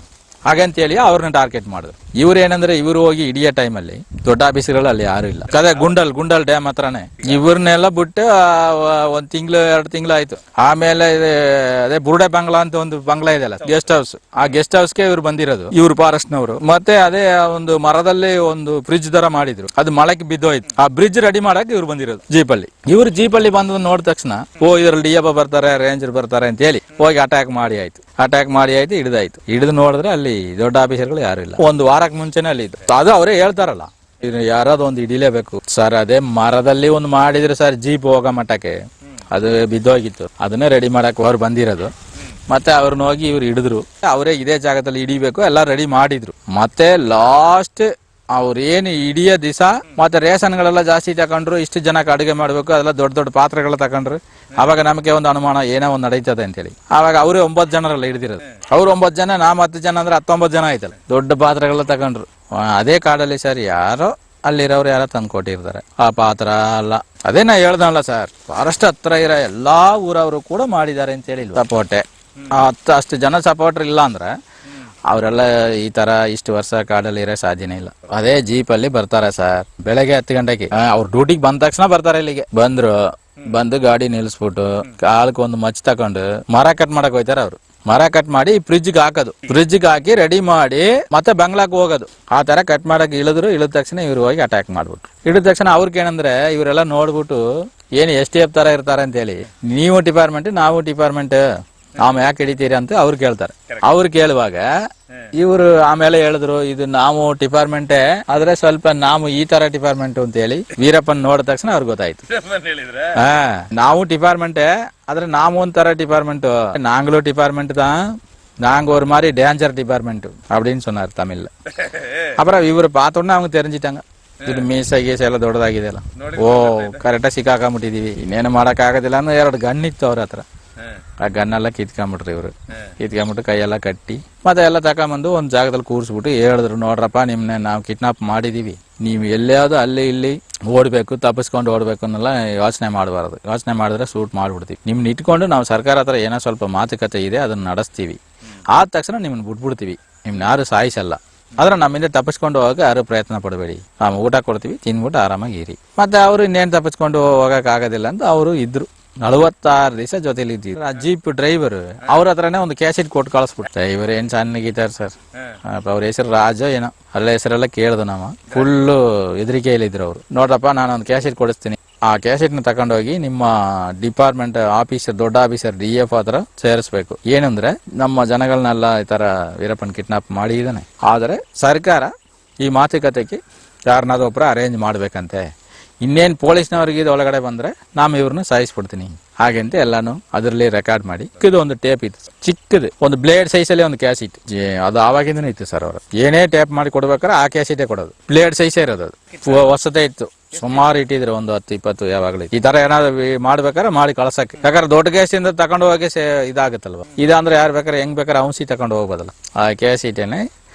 ಹಾಗೆ ಅಂತ ಹೇಳಿ ಅವ್ರನ್ನ ಟಾರ್ಗೆಟ್ ಮಾಡಿದ್ರು. ಇವ್ರು ಏನಂದ್ರೆ ಇವ್ರು ಹೋಗಿ ಹಿಡಿಯೋ ಟೈಮಲ್ಲಿ ದೊಡ್ಡ ಆಫೀಸರ್ಗಳು ಅಲ್ಲಿ ಯಾರು ಇಲ್ಲ. ಅದೇ ಗುಂಡಲ್ ಡ್ಯಾಮ್ ಹತ್ರನೇ ಇವ್ರನ್ನೆಲ್ಲ ಬಿಟ್ಟು 1 ತಿಂಗಳು 2 ತಿಂಗಳು ಆಯ್ತು. ಆಮೇಲೆ ಅದೇ ಬುರುಡೆ ಬಂಗ್ಲಾ ಅಂತ ಒಂದು ಬಂಗ್ಲಾ ಇದೆಯಲ್ಲ, ಗೆಸ್ಟ್ ಹೌಸ್, ಆ ಗೆಸ್ಟ್ ಹೌಸ್ಗೆ ಇವ್ರು ಬಂದಿರೋದು, ಇವ್ರು ಫಾರೆಸ್ಟ್ನವರು. ಮತ್ತೆ ಅದೇ ಒಂದು ಮರದಲ್ಲಿ ಒಂದು ಬ್ರಿಡ್ಜ್ ತರ ಮಾಡಿದ್ರು, ಅದು ಮಳೆಗೆ ಬಿದ್ದೋಯ್ತು. ಆ ಬ್ರಿಡ್ಜ್ ರೆಡಿ ಮಾಡಕ್ ಇವ್ರು ಬಂದಿರೋದು ಜೀಪಲ್ಲಿ. ಇವ್ರು ಜೀಪಲ್ಲಿ ಬಂದು ನೋಡಿದ ತಕ್ಷಣ ಇದ್ರಲ್ಲಿ DFO ಬರ್ತಾರೆ, ರೇಂಜರ್ ಬರ್ತಾರೆ ಅಂತ ಹೇಳಿ ಹೋಗಿ ಅಟ್ಯಾಕ್ ಮಾಡಿ ಆಯ್ತು, ಹಿಡಿದಾಯ್ತು. ಹಿಡಿದು ನೋಡಿದ್ರೆ ಅಲ್ಲಿ ದೊಡ್ಡ ಆಫೀಸರ್ಗಳು ಯಾರು ಇಲ್ಲ. ಒಂದು ವಾರಕ್ಕೆ ಮುಂಚೆನೆ ಅಲ್ಲಿ ಇತ್ತು. ಅದು ಅವರೇ ಹೇಳ್ತಾರಲ್ಲ, ಯಾರಾದ್ರು ಒಂದು ಹಿಡಿಲೇಬೇಕು ಸರ್. ಅದೇ ಮರದಲ್ಲಿ ಒಂದು ಮಾಡಿದ್ರೆ ಸರ್, ಜೀಪ್ ಹೋಗೋ ಮಟ್ಟಕ್ಕೆ ಅದು ಬಿದ್ದೋಗಿತ್ತು. ಅದನ್ನೇ ರೆಡಿ ಮಾಡಕ್ ಅವ್ರು ಬಂದಿರೋದು. ಮತ್ತೆ ಅವ್ರನ್ನ ಹೋಗಿ ಇವ್ರು ಹಿಡಿದ್ರು. ಅವರೇ ಇದೇ ಜಾಗದಲ್ಲಿ ಹಿಡಿಬೇಕು ಎಲ್ಲ ರೆಡಿ ಮಾಡಿದ್ರು. ಮತ್ತೆ ಲಾಸ್ಟ್ ಅವ್ರೇನು ಹಿಡಿಯೋ ದಿವಸ ಮತ್ತೆ ರೇಷನ್ಗಳೆಲ್ಲ ಜಾಸ್ತಿ ತಕೊಂಡ್ರು. ಇಷ್ಟು ಜನಕ್ಕೆ ಅಡುಗೆ ಮಾಡ್ಬೇಕು, ಅದೆಲ್ಲ ದೊಡ್ಡ ದೊಡ್ಡ ಪಾತ್ರೆಗಳ ತಕೊಂಡ್ರು. ಅವಾಗ ನಮಗೆ ಒಂದು ಅನುಮಾನ ಏನೋ ಒಂದು ನಡೀತದೆ ಅಂತೇಳಿ. ಆವಾಗ ಅವರೇ 9 ಜನರಲ್ಲ ಹಿಡಿದಿರೋದು. ಅವ್ರು 9 ಜನ, ನಾ 10 ಜನ ಅಂದ್ರೆ 19 ಜನ ಆಯ್ತಲ್ಲ. ದೊಡ್ಡ ಪಾತ್ರೆಗಳ ತಕೊಂಡ್ರು. ಅದೇ ಕಾಡಲ್ಲಿ ಸರ್ ಯಾರೋ ಅಲ್ಲಿರೋರು ಯಾರೋ ತಂದು ಕೊಟ್ಟಿರ್ತಾರೆ ಆ ಪಾತ್ರ ಅಲ್ಲ. ಅದೇ ನಾ ಹೇಳ್ದಲ್ಲ ಸರ್, ಫಾರೆಸ್ಟ್ ಹತ್ರ ಇರೋ ಎಲ್ಲಾ ಊರವರು ಕೂಡ ಮಾಡಿದ್ದಾರೆ ಅಂತ ಹೇಳಿ ಸಪೋರ್ಟೆ. ಅಷ್ಟು ಜನ ಸಪೋರ್ಟರ್ ಇಲ್ಲ ಅಂದ್ರೆ ಅವರೆಲ್ಲ ಈ ತರ ಇಷ್ಟು ವರ್ಷ ಕಾಡಲ್ಲಿ ಇರೋ ಸಾಧ್ಯನೇ ಇಲ್ಲ. ಅದೇ ಜೀಪಲ್ಲಿ ಬರ್ತಾರೆ ಸರ್, ಬೆಳಗ್ಗೆ 10 ಗಂಟೆಗೆ ಅವ್ರ ಡ್ಯೂಟಿಗೆ ಬಂದ ತಕ್ಷಣ ಬರ್ತಾರೆ. ಇಲ್ಲಿಗೆ ಬಂದು ಗಾಡಿ ನಿಲ್ಸ್ಬಿಟ್ಟು ಕಾಲಕ್ಕೆ ಒಂದು ಮಚ್ ತಕೊಂಡು ಮರ ಕಟ್ ಮಾಡಕ್ ಹೋಯ್ತಾರೆ. ಅವ್ರು ಮರ ಕಟ್ ಮಾಡಿ ಫ್ರಿಜ್ಗೆ ಹಾಕೋದು, ಫ್ರಿಜ್ಗೆ ಹಾಕಿ ರೆಡಿ ಮಾಡಿ ಮತ್ತೆ ಬಂಗ್ಲಾಕ್ ಹೋಗೋದು. ಆ ತರ ಕಟ್ ಮಾಡಕ್ ಇಳಿದ ತಕ್ಷಣ ಇವ್ರು ಹೋಗಿ ಅಟ್ಯಾಕ್ ಮಾಡ್ಬಿಟ್ರು. ಹಿಡಿದ ತಕ್ಷಣ ಅವ್ರಿಗೆ ಏನಂದ್ರೆ ಇವರೆಲ್ಲ ನೋಡ್ಬಿಟ್ಟು ಏನು STF ತರ ಇರ್ತಾರೆ ಅಂತ ಹೇಳಿ, ನೀವು ಡಿಪಾರ್ಟ್ಮೆಂಟ್ ನಾವು ಡಿಪಾರ್ಟ್ಮೆಂಟ್, ನಾವು ಯಾಕೆ ಹಿಡಿತೀರಿ ಅಂತ ಅವ್ರು ಕೇಳ್ತಾರೆ. ಅವ್ರು ಕೇಳುವಾಗ ಇವರು ಆಮೇಲೆ ಹೇಳಿದ್ರು, ಇದು ನಾವು ಡಿಪಾರ್ಟ್ಮೆಂಟೇ ಆದ್ರೆ ಸ್ವಲ್ಪ ನಾವು ಈ ತರ ಡಿಪಾರ್ಟ್ಮೆಂಟ್ ಅಂತ ಹೇಳಿ ವೀರಪ್ಪನ್ ನೋಡಿದ ತಕ್ಷಣ ಅವ್ರಿಗೆ ಗೊತ್ತಾಯ್ತು. ನಾವು ಡಿಪಾರ್ಟ್ಮೆಂಟೇ ಆದ್ರೆ ನಾವು ಒಂಥರ ಡಿಪಾರ್ಟ್ಮೆಂಟ್, நாங்களும் டிபார்ட்மெண்ட் தான், நாங்க ஒரு மாதிரி டேஞ்சர் டிபார்ட்மெண்ட் அப்படின்னு சொன்னார் தமிழ்ல. அப்புறம் இவரு பார்த்தோன்னே அவங்க தெரிஞ்சிட்டாங்க, ಇದು ಮೀಸ ಗೀಸ ಎಲ್ಲ ದೊಡ್ಡದಾಗಿದೆ ಅಲ್ಲ, ಕರೆಕ್ಟಾಗಿ ಸಿಕ್ಕಾಕೊಂಡ್ಬಿಟ್ಟಿದೀವಿ, ಇನ್ನೇನು ಮಾಡಕ್ ಆಗೋದಿಲ್ಲ ಅನ್ನೋ 2 ಗನ್ ಇತ್ತು ಅವ್ರ ಹತ್ರ. ಆ ಗನ್ನೆಲ್ಲ ಕಿತ್ಕೊಂಡ್ಬಿಟ್ರಿ ಇವ್ರು. ಕಿತ್ಕೊಂಡ್ಬಿಟ್ಟು ಕೈಯೆಲ್ಲ ಕಟ್ಟಿ ಮತ್ತೆ ಎಲ್ಲ ತಕೊಂಬಂದು ಒಂದ್ ಜಾಗದಲ್ಲಿ ಕೂರಿಸ್ಬಿಟ್ಟು ಹೇಳಿದ್ರು, ನೋಡ್ರಪ್ಪ ನಿಮ್ನೆ ನಾವು ಕಿಡ್ನಾಪ್ ಮಾಡಿದೀವಿ, ನೀವು ಎಲ್ಲಾದ್ರು ಅಲ್ಲಿ ಇಲ್ಲಿ ಓಡ್ಬೇಕು, ತಪ್ಪಿಸ್ಕೊಂಡು ಓಡ್ಬೇಕು ಅನ್ನೆಲ್ಲ ಯೋಚನೆ ಮಾಡಬಾರ್ದು. ಯೋಚನೆ ಮಾಡಿದ್ರೆ ಶೂಟ್ ಮಾಡ್ಬಿಡ್ತೀವಿ. ನಿಮ್ನ ಇಟ್ಕೊಂಡು ನಾವು ಸರ್ಕಾರ ಹತ್ರ ಏನೋ ಸ್ವಲ್ಪ ಮಾತುಕತೆ ಇದೆ ಅದನ್ನ ನಡೆಸ್ತೀವಿ. ಆದ ತಕ್ಷಣ ನಿಮ್ಮನ್ನ ಬಿಟ್ಬಿಡ್ತೀವಿ, ನಿಮ್ನ ಯಾರು ಸಾಯಿಸಲ್ಲ. ಆದ್ರೆ ನಮ್ಮಿಂದ ತಪ್ಪಿಸ್ಕೊಂಡು ಹೋಗಕ್ಕೆ ಯಾರು ಪ್ರಯತ್ನ ಪಡಬೇಡಿ, ನಾವು ಊಟ ಕೊಡ್ತೀವಿ, ತಿನ್ಬಿಟ್ಟು ಆರಾಮಾಗಿ ಇರಿ. ಮತ್ತೆ ಅವ್ರು ಇನ್ನೇನು ತಪ್ಪಿಸ್ಕೊಂಡು ಹೋಗಕ್ ಆಗೋದಿಲ್ಲ ಅಂತ ಅವರು ಇದ್ರು. 46 ದಿವಸ ಜೊತೆಲಿ ಇದ್ದೀವಿ. ಆ ಜೀಪ್ ಡ್ರೈವರ್ ಅವ್ರ ಹತ್ರನೇ ಒಂದು ಕ್ಯಾಸೆಟ್ ಕೊಟ್ಟು ಕಳಿಸ್ಬಿಟ್ಟು, ಡ್ರೈವರ್ ಏನ್ ಸಣ್ಣಗಿದ್ದಾರೆ ಸರ್, ಅವ್ರ ಹೆಸರು ರಾಜ ಏನೋ, ಅಲ್ಲ ಹೆಸರೆಲ್ಲ ಕೇಳ್ದು ನಾವು. ಫುಲ್ಲು ಹೆದರಿಕೆಯಲ್ಲಿದ್ರು ಅವ್ರು. ನೋಡ್ರಪ್ಪ ನಾನು ಒಂದು ಕ್ಯಾಸೆಟ್ ಕೊಡಿಸ್ತೀನಿ, ಆ ಕ್ಯಾಸೆಟ್ನ ತಗೊಂಡೋಗಿ ನಿಮ್ಮ ಡಿಪಾರ್ಟ್ಮೆಂಟ್ ಆಫೀಸರ್, ದೊಡ್ಡ ಆಫೀಸರ್ DFO ಹತ್ರ ಸೇರಿಸ್ಬೇಕು. ಏನಂದ್ರೆ ನಮ್ಮ ಜನಗಳನ್ನೆಲ್ಲ ಈ ತರ ವೀರಪ್ಪನ್ ಕಿಡ್ನಾಪ್ ಮಾಡಿದ್ದಾನೆ, ಆದರೆ ಸರ್ಕಾರ ಈ ಮಾತುಕತೆಗೆ ಯಾರನ್ನಾದ್ರೂ ಒಬ್ಬರ ಅರೇಂಜ್ ಮಾಡ್ಬೇಕಂತೆ. ಇನ್ನೇನು ಪೊಲೀಸ್ನವ್ರಿಗೆ ಇದು ಒಳಗಡೆ ಬಂದ್ರೆ ನಾನು ಇವ್ರನ್ನ ಸಾಯಿಸ್ಬಿಡ್ತೀನಿ ಹಾಗೆಂತ ಎಲ್ಲಾನು ಅದರಲ್ಲಿ ರೆಕಾರ್ಡ್ ಮಾಡಿ ಚಿಕ್ಕದು ಒಂದು ಟೇಪ್ ಇತ್ತು, ಚಿಕ್ಕದು ಒಂದು ಬ್ಲೇಡ್ ಸೈಜಲ್ಲಿ ಒಂದು ಕ್ಯಾಸೆಟ್, ಅದು ಆವಾಗಿಂದನೂ ಇತ್ತು ಸರ್. ಅವರು ಏನೇ ಟೇಪ್ ಮಾಡಿ ಕೊಡ್ಬೇಕಾದ್ರೆ ಆ ಕ್ಯಾಸೆಟೇ ಕೊಡೋದು, ಬ್ಲೇಡ್ ಸೈಜೇ ಇರೋದು, ಅದು ಹೊಸದೇ ಇತ್ತು. ಸುಮಾರು ಇಟ್ಟಿದ್ರು, ಒಂದು 10-20 ಯಾವಾಗಲೂ. ಈ ತರ ಏನಾದ್ರು ಮಾಡ್ಬೇಕಾದ್ರೆ ಮಾಡಿ ಕಳ್ಸಕ್ಕೆ, ಯಾಕಂದ್ರೆ ದೊಡ್ಡ ಗ್ಯಾಸಿಂದ ತಗೊಂಡು ಹೋಗಿ ಇದಾಗುತ್ತಲ್ವ. ಇದಂದ್ರೆ ಯಾರು ಬೇಕಾದ್ರೆ ಹೆಂಗ್ ಬೇಕಾದ್ರೆ ಔಷಧಿ ತಗೊಂಡು ಹೋಗ್ಬೋದಲ್ಲ. ಆ ಕ್ಯಾಸೆಟೇನೆ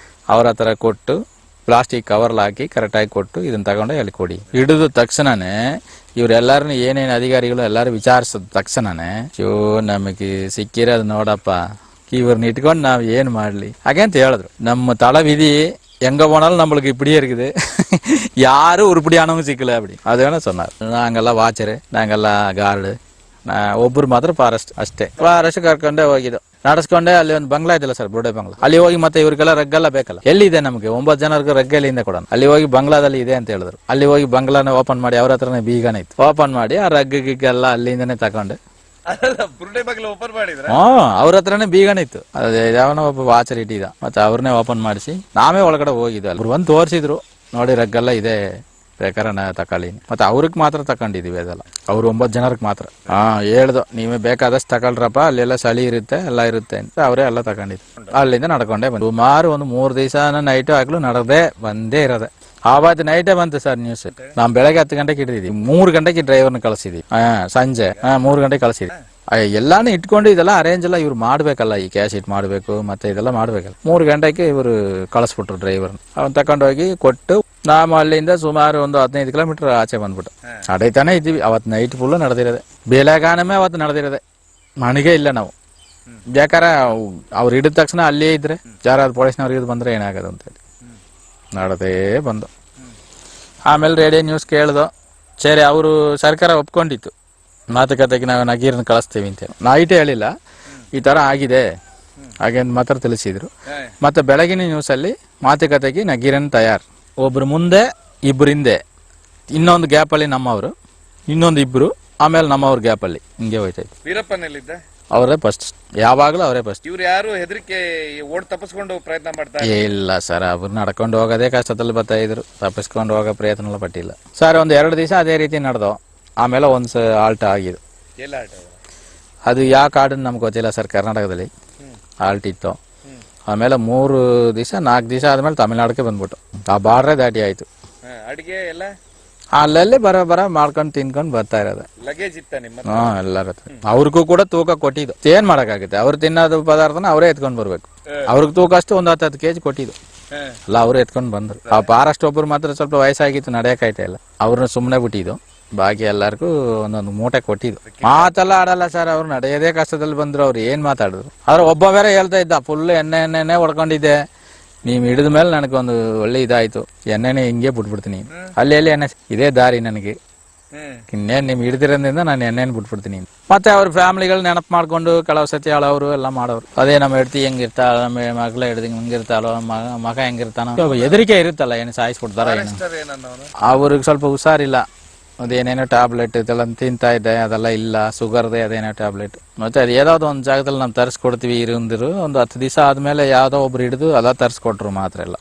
ಅವ್ರ ಹತ್ರ ಕೊಟ್ಟು ಪ್ಲಾಸ್ಟಿಕ್ ಕವರ್ಲ್ ಹಾಕಿ ಕರೆಕ್ಟಾಗಿ ಕೊಟ್ಟು ಇದನ್ನ ತಗೊಂಡು ಅಲ್ಲಿ ಕೊಡಿ. ಹಿಡಿದ ತಕ್ಷಣನೇ ಇವರೆಲ್ಲರನ್ನು ಏನೇನು ಅಧಿಕಾರಿಗಳು ಎಲ್ಲರೂ ವಿಚಾರಿಸಿದ ತಕ್ಷಣನೇ ನಮಗೆ ಸಿಕ್ಕಿರೋದು ನೋಡಪ್ಪ, ಇವ್ರನ್ನ ಇಟ್ಕೊಂಡು ನಾವ್ ಏನ್ ಮಾಡ್ಲಿ ಹಾಗೆ ಅಂತ ಹೇಳಿದ್ರು. நம்ம தலை விதி எங்க போனாலும் நம்மளுக்கு இப்படியே இருக்குது, யாரும் உருப்படியானவங்க சிக்கல அப்படி அது வேணா சொன்னார். நாங்கெல்லாம் ವಾಚರ್, ನಾಂಗೆಲ್ಲ ಗಾರ್ಡ್, ಒಬ್ಬರು ಮಾತ್ರ ಫಾರೆಸ್ಟ್ ಅಷ್ಟೇ. ಫಾರೆಸ್ಟ್ ಕರ್ಕೊಂಡೆ ಹೋಗಿದ್ದು, ನಡೆಸ್ಕೊಂಡೆ. ಅಲ್ಲಿ ಒಂದು ಬಂಗ್ಲಾ ಇದೆಯಲ್ಲ ಸರ್, ಬುರ್ಡೆ ಬಂಗ್ಲಾ, ಅಲ್ಲಿ ಹೋಗಿ ಮತ್ತೆ ಇವ್ರಿಗೆಲ್ಲ ರಗ್ಗೆಲ್ಲ ಬೇಕಲ್ಲ. ಎಲ್ಲಿದೆ ನಮಗೆ 9 ಜನರಿಗೆ ರಗ್ಗೆಲ್ಲಿಂದ ಕೊಡೋಣ. ಅಲ್ಲಿ ಹೋಗಿ ಬಂಗ್ಲಾದಲ್ಲಿ ಇದೆ ಅಂತ ಹೇಳಿದ್ರು. ಅಲ್ಲಿ ಹೋಗಿ ಬಂಗ್ಲಾನ ಓಪನ್ ಮಾಡಿ, ಅವ್ರ ಹತ್ರನೇ ಬೀಗನೇ ಇತ್ತು, ಓಪನ್ ಮಾಡಿ ಆ ರಗ್ಗಿಗೆಲ್ಲ ಅಲ್ಲಿಂದನೇ ತಗೊಂಡು ಅವ್ರ ಹತ್ರನೇ ಬೀಗನೇ ಇತ್ತು. ಅದೇ ಯಾವನೋ ಒಬ್ಬ ವಾಚರ್ ಇಟ್ಟಿದ, ಮತ್ತೆ ಅವ್ರನ್ನೇ ಓಪನ್ ಮಾಡಿಸಿ ನಾವೇ ಒಳಗಡೆ ಹೋಗಿದ್ವಿ. ಅವ್ರು ಬಂದು ತೋರಿಸಿದ್ರು, ನೋಡಿ ರಗ್ಗೆಲ್ಲ ಇದೆ ಬೇಕಾರೆ ತಕೊಳ್ಳಿ. ಮತ್ತೆ ಅವ್ರಿಗೆ ಮಾತ್ರ ತಕೊಂಡಿದೀವಿ ಅದೆಲ್ಲ, ಅವ್ರು 9 ಜನರಿಗೆ ಮಾತ್ರ. ಹೇಳ್ದು ನೀವೇ ಬೇಕಾದಷ್ಟು ತಗೊಳ್ರಪ್ಪ, ಅಲ್ಲೆಲ್ಲ ಚಳಿ ಇರುತ್ತೆ ಎಲ್ಲ ಇರುತ್ತೆ ಅಂತ ಅವರೇ ಎಲ್ಲ ತಗೊಂಡಿದ್ರು. ಅಲ್ಲಿಂದ ನಡ್ಕೊಂಡೇ ಬಂದು ಸುಮಾರು ಒಂದು 3 ದಿವಸ ನೈಟು ಆಗ್ಲೂ ನಡೆದೇ ಬಂದೇ ಇರೋದೆ. ಆವತ್ತು ನೈಟೇ ಬಂತು ಸರ್ ನ್ಯೂಸ್. ನಾವು ಬೆಳಗ್ಗೆ 10 ಗಂಟೆಗೆ ಇಟ್ಟಿದ್ದೀವಿ, 3 ಗಂಟೆಗೆ ಡ್ರೈವರ್ನ ಕಳಿಸಿದ್ವಿ. ಸಂಜೆ 3 ಗಂಟೆಗೆ ಕಳಿಸಿದ್ವಿ. ಎಲ್ಲಾನು ಇಟ್ಕೊಂಡು ಇದೆಲ್ಲ ಅರೇಂಜ್ ಎಲ್ಲ ಇವ್ರು ಮಾಡ್ಬೇಕಲ್ಲ, ಈ ಕ್ಯಾಶ್ ಇಟ್ ಮಾಡ್ಬೇಕು ಮತ್ತೆ ಇದೆಲ್ಲ ಮಾಡ್ಬೇಕಲ್ಲ. 3 ಗಂಟೆಗೆ ಇವರು ಕಳಿಸ್ಬಿಟ್ರು ಡ್ರೈವರ್ನ. ಅವ್ನು ತಕೊಂಡೋಗಿ ಕೊಟ್ಟು ನಾವು ಅಲ್ಲಿಂದ ಸುಮಾರು ಒಂದು 15 ಕಿಲೋಮೀಟರ್ ಆಚೆ ಬಂದ್ಬಿಟ್ಟು ಅಡೈತಾನೆ ಇದ್ದೀವಿ. ಅವತ್ತು ನೈಟ್ ಫುಲ್ ನಡೆದಿರೋದೆ, ಬೇಲೆಗಾನಮೇ ಅವತ್ತು ನಡೆದಿರೋದೆ, ಮನೆಗೆ ಇಲ್ಲ ನಾವು. ಬೇಕಾರೆ ಅವ್ರು ಹಿಡಿದ ತಕ್ಷಣ ಅಲ್ಲೇ ಇದ್ರೆ ಯಾರಾದ್ರು ಪೊಲೀಸ್ನವ್ರಿಗೆ ಬಂದ್ರೆ ಏನಾಗೋದು ಅಂತ ಹೇಳಿ ನಡದೇ ಬಂದು. ಆಮೇಲೆ ರೇಡಿಯೋ ನ್ಯೂಸ್ ಕೇಳ್ದು, ಸರಿ ಅವರು ಸರ್ಕಾರ ಒಪ್ಕೊಂಡಿತ್ತು ಮಾತುಕತೆಗೆ ನಾವು ನಗೀರನ್ನ ಕಳಿಸ್ತೀವಿ ಅಂತೇಳಿ. ನೈಟೇ ಹೇಳಿಲ್ಲ ಈ ತರ ಆಗಿದೆ ಹಾಗೆ ಮಾತ್ರ ತಿಳಿಸಿದ್ರು. ಮತ್ತೆ ಬೆಳಗಿನ ನ್ಯೂಸಲ್ಲಿ ಮಾತುಕತೆಗೆ ನಗೀರನ್ ತಯಾರು, ಒಬ್ರು ಮುಂದೆ ಇಬ್ರು ಹಿಂದೆ, ಇನ್ನೊಂದು ಗ್ಯಾಪಲ್ಲಿ ನಮ್ಮವರು, ಇನ್ನೊಂದು ಇಬ್ರು, ಆಮೇಲೆ ನಮ್ಮವ್ರ ಗ್ಯಾಪಲ್ಲಿ ಹಿಂಗೆ ಹೋಯ್ತಾಯ್ತು. ವೀರಪ್ಪನಲ್ಲಿದ್ದ ಅವರೇ ಫಸ್ಟ್, ಯಾವಾಗಲೂ ಅವರೇ ಫಸ್ಟ್. ಇವ್ರು ಯಾರು ಹೆದರಿಕೆ ಓಡ್ ತಪ್ಪಿಸ್ಕೊಂಡು ಪ್ರಯತ್ನ ಮಾಡ್ತಾರೆ? ಇಲ್ಲ ಸರ್, ಅವ್ರು ನಡ್ಕೊಂಡು ಹೋಗೋದೇ ಕಷ್ಟದಲ್ಲಿ ಬರ್ತಾ ಇದ್ರು, ತಪ್ಪಿಸ್ಕೊಂಡು ಹೋಗೋ ಪ್ರಯತ್ನ ಎಲ್ಲ ಪಟ್ಟಿಲ್ಲ ಸರ್. ಒಂದು 2 ದಿವಸ ಅದೇ ರೀತಿ ನಡೆದವು. ಆಮೇಲೆ ಒಂದು ಆಲ್ಟ್ ಆಗಿದ್ದು, ಅದು ಯಾವ ಕಾಡನ್ನು ನಮ್ಗೆ ಗೊತ್ತಿಲ್ಲ ಸರ್. ಕರ್ನಾಟಕದಲ್ಲಿ ಆಲ್ಟ್ ಇತ್ತು. ಆಮೇಲೆ 3 ದಿವಸ 4 ದಿವಸ ಆದ್ಮೇಲೆ ತಮಿಳ್ನಾಡಕ್ಕೆ ಬಂದ್ಬಿಟ್ಟು ಆ ಬಾರ್ಡ್ರೇ ದಾಟಿ ಆಯ್ತು. ಅಡಿಗೆ ಎಲ್ಲ ಅಲ್ಲಲ್ಲಿ ಬರ ಮಾಡ್ಕೊಂಡು ತಿನ್ಕೊಂಡು ಬರ್ತಾ ಇರೋದು. ಲಗೇಜ್ ಇತ್ತ ನಿಮ್ಮ? ಎಲ್ಲರ ಅವ್ರಿಗೂ ಕೂಡ ತೂಕ ಕೊಟ್ಟಿದ್ದು. ಏನ್ ಮಾಡಕ್ಕಾಗುತ್ತೆ, ಅವ್ರು ತಿನ್ನೋದು ಪದಾರ್ಥನ ಅವರೇ ಎತ್ಕೊಂಡ್ ಬರ್ಬೇಕು. ಅವ್ರಿಗೆ ತೂಕ ಅಷ್ಟು ಒಂದು 10 kg ಕೊಟ್ಟಿದ್ದು ಅಲ್ಲ, ಅವ್ರು ಎತ್ಕೊಂಡ್ ಬಂದ್ರು. ಆ ಫಾರೆಸ್ಟ್ ಒಬ್ಬರು ಮಾತ್ರ ಸ್ವಲ್ಪ ವಯಸ್ಸಾಗಿತ್ತು, ನಡೆಯಕ್ಕಾಯ್ತಾ ಇಲ್ಲ, ಅವ್ರನ್ನ ಸುಮ್ಮನೆ ಬಿಟ್ಟಿದ್ದು. ಬಾಕಿ ಎಲ್ಲರಿಗೂ ಒಂದೊಂದು ಮೂಟೆ ಕೊಟ್ಟಿದ್ದು. ಮಾತೆಲ್ಲ ಆಡಲ್ಲ ಸರ್, ಅವ್ರು ನಡೆಯೋದೇ ಕಷ್ಟದಲ್ಲಿ ಬಂದ್ರು. ಅವ್ರು ಏನ್ ಮಾತಾಡಿದ್ರು. ಆದ್ರೆ ಒಬ್ಬ ಬೇರೆ ಹೇಳ್ತಾ ಇದ್ದ, ಫುಲ್ ಎಣ್ಣೆನೆ ಹೊಡ್ಕೊಂಡಿದ್ದೆ, ನೀವ್ ಹಿಡಿದ ಮೇಲೆ ನನಗೊಂದು ಒಳ್ಳೆ ಇದಾಯ್ತು, ಎಣ್ಣೆನೆ ಹಿಂಗೆ ಬಿಟ್ಬಿಡ್ತೀನಿ, ಅಲ್ಲಿ ಎಣ್ಣೆ ಇದೇ ದಾರಿ ನನಗೆ, ಇನ್ನೇನ್ ನಿಮ್ ಹಿಡಿದಿರೋದ್ರಿಂದ ನಾನು ಎಣ್ಣೆನ ಬಿಟ್ಬಿಡ್ತೀನಿ. ಮತ್ತೆ ಅವ್ರ ಫ್ಯಾಮಿಲಿಗಳು ನೆನಪು ಮಾಡ್ಕೊಂಡು ಕೆಲವು ಸತಿ ಹೇಳೋರು ಎಲ್ಲ ಮಾಡೋರು. ಅದೇ ನಮ್ಮ ಹೆಂಡತಿ ಹೆಂಗಿರ್ತಾಳ, ನಮ್ಮ ಮಗಳ ಹಿಡ್ದು ಹೆಂಗಿರ್ತಾಳೋ, ಮಗ ಹೆಂಗಿರ್ತಾನೋ, ಹೆದರಿಕೆ ಇರುತ್ತಲ್ಲ, ಏನು ಸಾಯಿಸ್ಬಿಡ್ತಾರ ಏನು. ಅವ್ರಿಗೆ ಸ್ವಲ್ಪ ಹುಷಾರಿಲ್ಲ, ಅದೇನೇನೋ ಟ್ಯಾಬ್ಲೆಟ್ ಇದೆಲ್ಲ ತಿಂತಾ ಇದ್ದೆ, ಅದೆಲ್ಲ ಇಲ್ಲ, ಶುಗರ್ದೆ ಅದೇನೋ ಟ್ಯಾಬ್ಲೆಟ್. ಮತ್ತೆ ಅದು ಯಾವ್ದೋ ಒಂದು ಜಾಗದಲ್ಲಿ ನಾವು ತರಿಸ್ಕೊಡ್ತೀವಿ ಇರಂದಿರು. ಒಂದು 10 ದಿವಸ ಆದ್ಮೇಲೆ ಯಾವ್ದೋ ಒಬ್ರು ಹಿಡಿದು ಅದ ತರಿಸ್ಕೊಟ್ರು ಮಾತ್ರ ಎಲ್ಲ.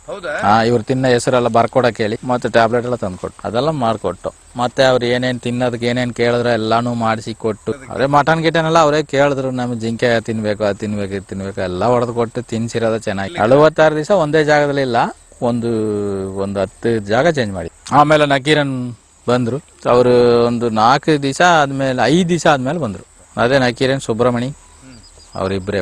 ಇವ್ರು ತಿನ್ನೋ ಹೆಸರೆಲ್ಲ ಬರ್ಕೊಡಕ್ ಹೇಳಿ ಮತ್ತೆ ಟ್ಯಾಬ್ಲೆಟ್ ಎಲ್ಲ ತಂದ್ಕೊಟ್ಟು ಅದೆಲ್ಲ ಮಾಡ್ಕೊಟ್ಟು, ಮತ್ತೆ ಅವ್ರು ಏನೇನ್ ತಿನ್ನೋದಕ್ಕೆ ಏನೇನ್ ಕೇಳಿದ್ರೆ ಎಲ್ಲಾನು ಮಾಡಿಸಿ ಕೊಟ್ಟು. ಅವ್ರೆ ಮಟನ್ ಗಿಟನ್ ಎಲ್ಲ ಅವರೇ ಕೇಳಿದ್ರು, ನಮ್ಗೆ ಜಿಂಕೆ ತಿನ್ಬೇಕು, ಅದು ತಿನ್ಬೇಕು, ಇದು ತಿನ್ಬೇಕು ಎಲ್ಲ ಹೊಡೆದು ಕೊಟ್ಟು ತಿನ್ಸಿರೋದ ಚೆನ್ನಾಗಿ. 46 ದಿವಸ ಒಂದೇ ಜಾಗದಲ್ಲಿ ಇಲ್ಲ, ಒಂದು 10 ಜಾಗ ಚೇಂಜ್ ಮಾಡಿ. ಆಮೇಲೆ ನಕೀರನ್ ಬಂದ್ರು. ಅವರು ಒಂದು 4 ದಿವಸ ಆದ್ಮೇಲೆ 5 ದಿವಸ ಆದ್ಮೇಲೆ ಬಂದ್ರು. ಅದೇ ನಕೀರನ್ ಸುಬ್ರಹ್ಮಣಿ ಅವರಿಬ್ಬರೇ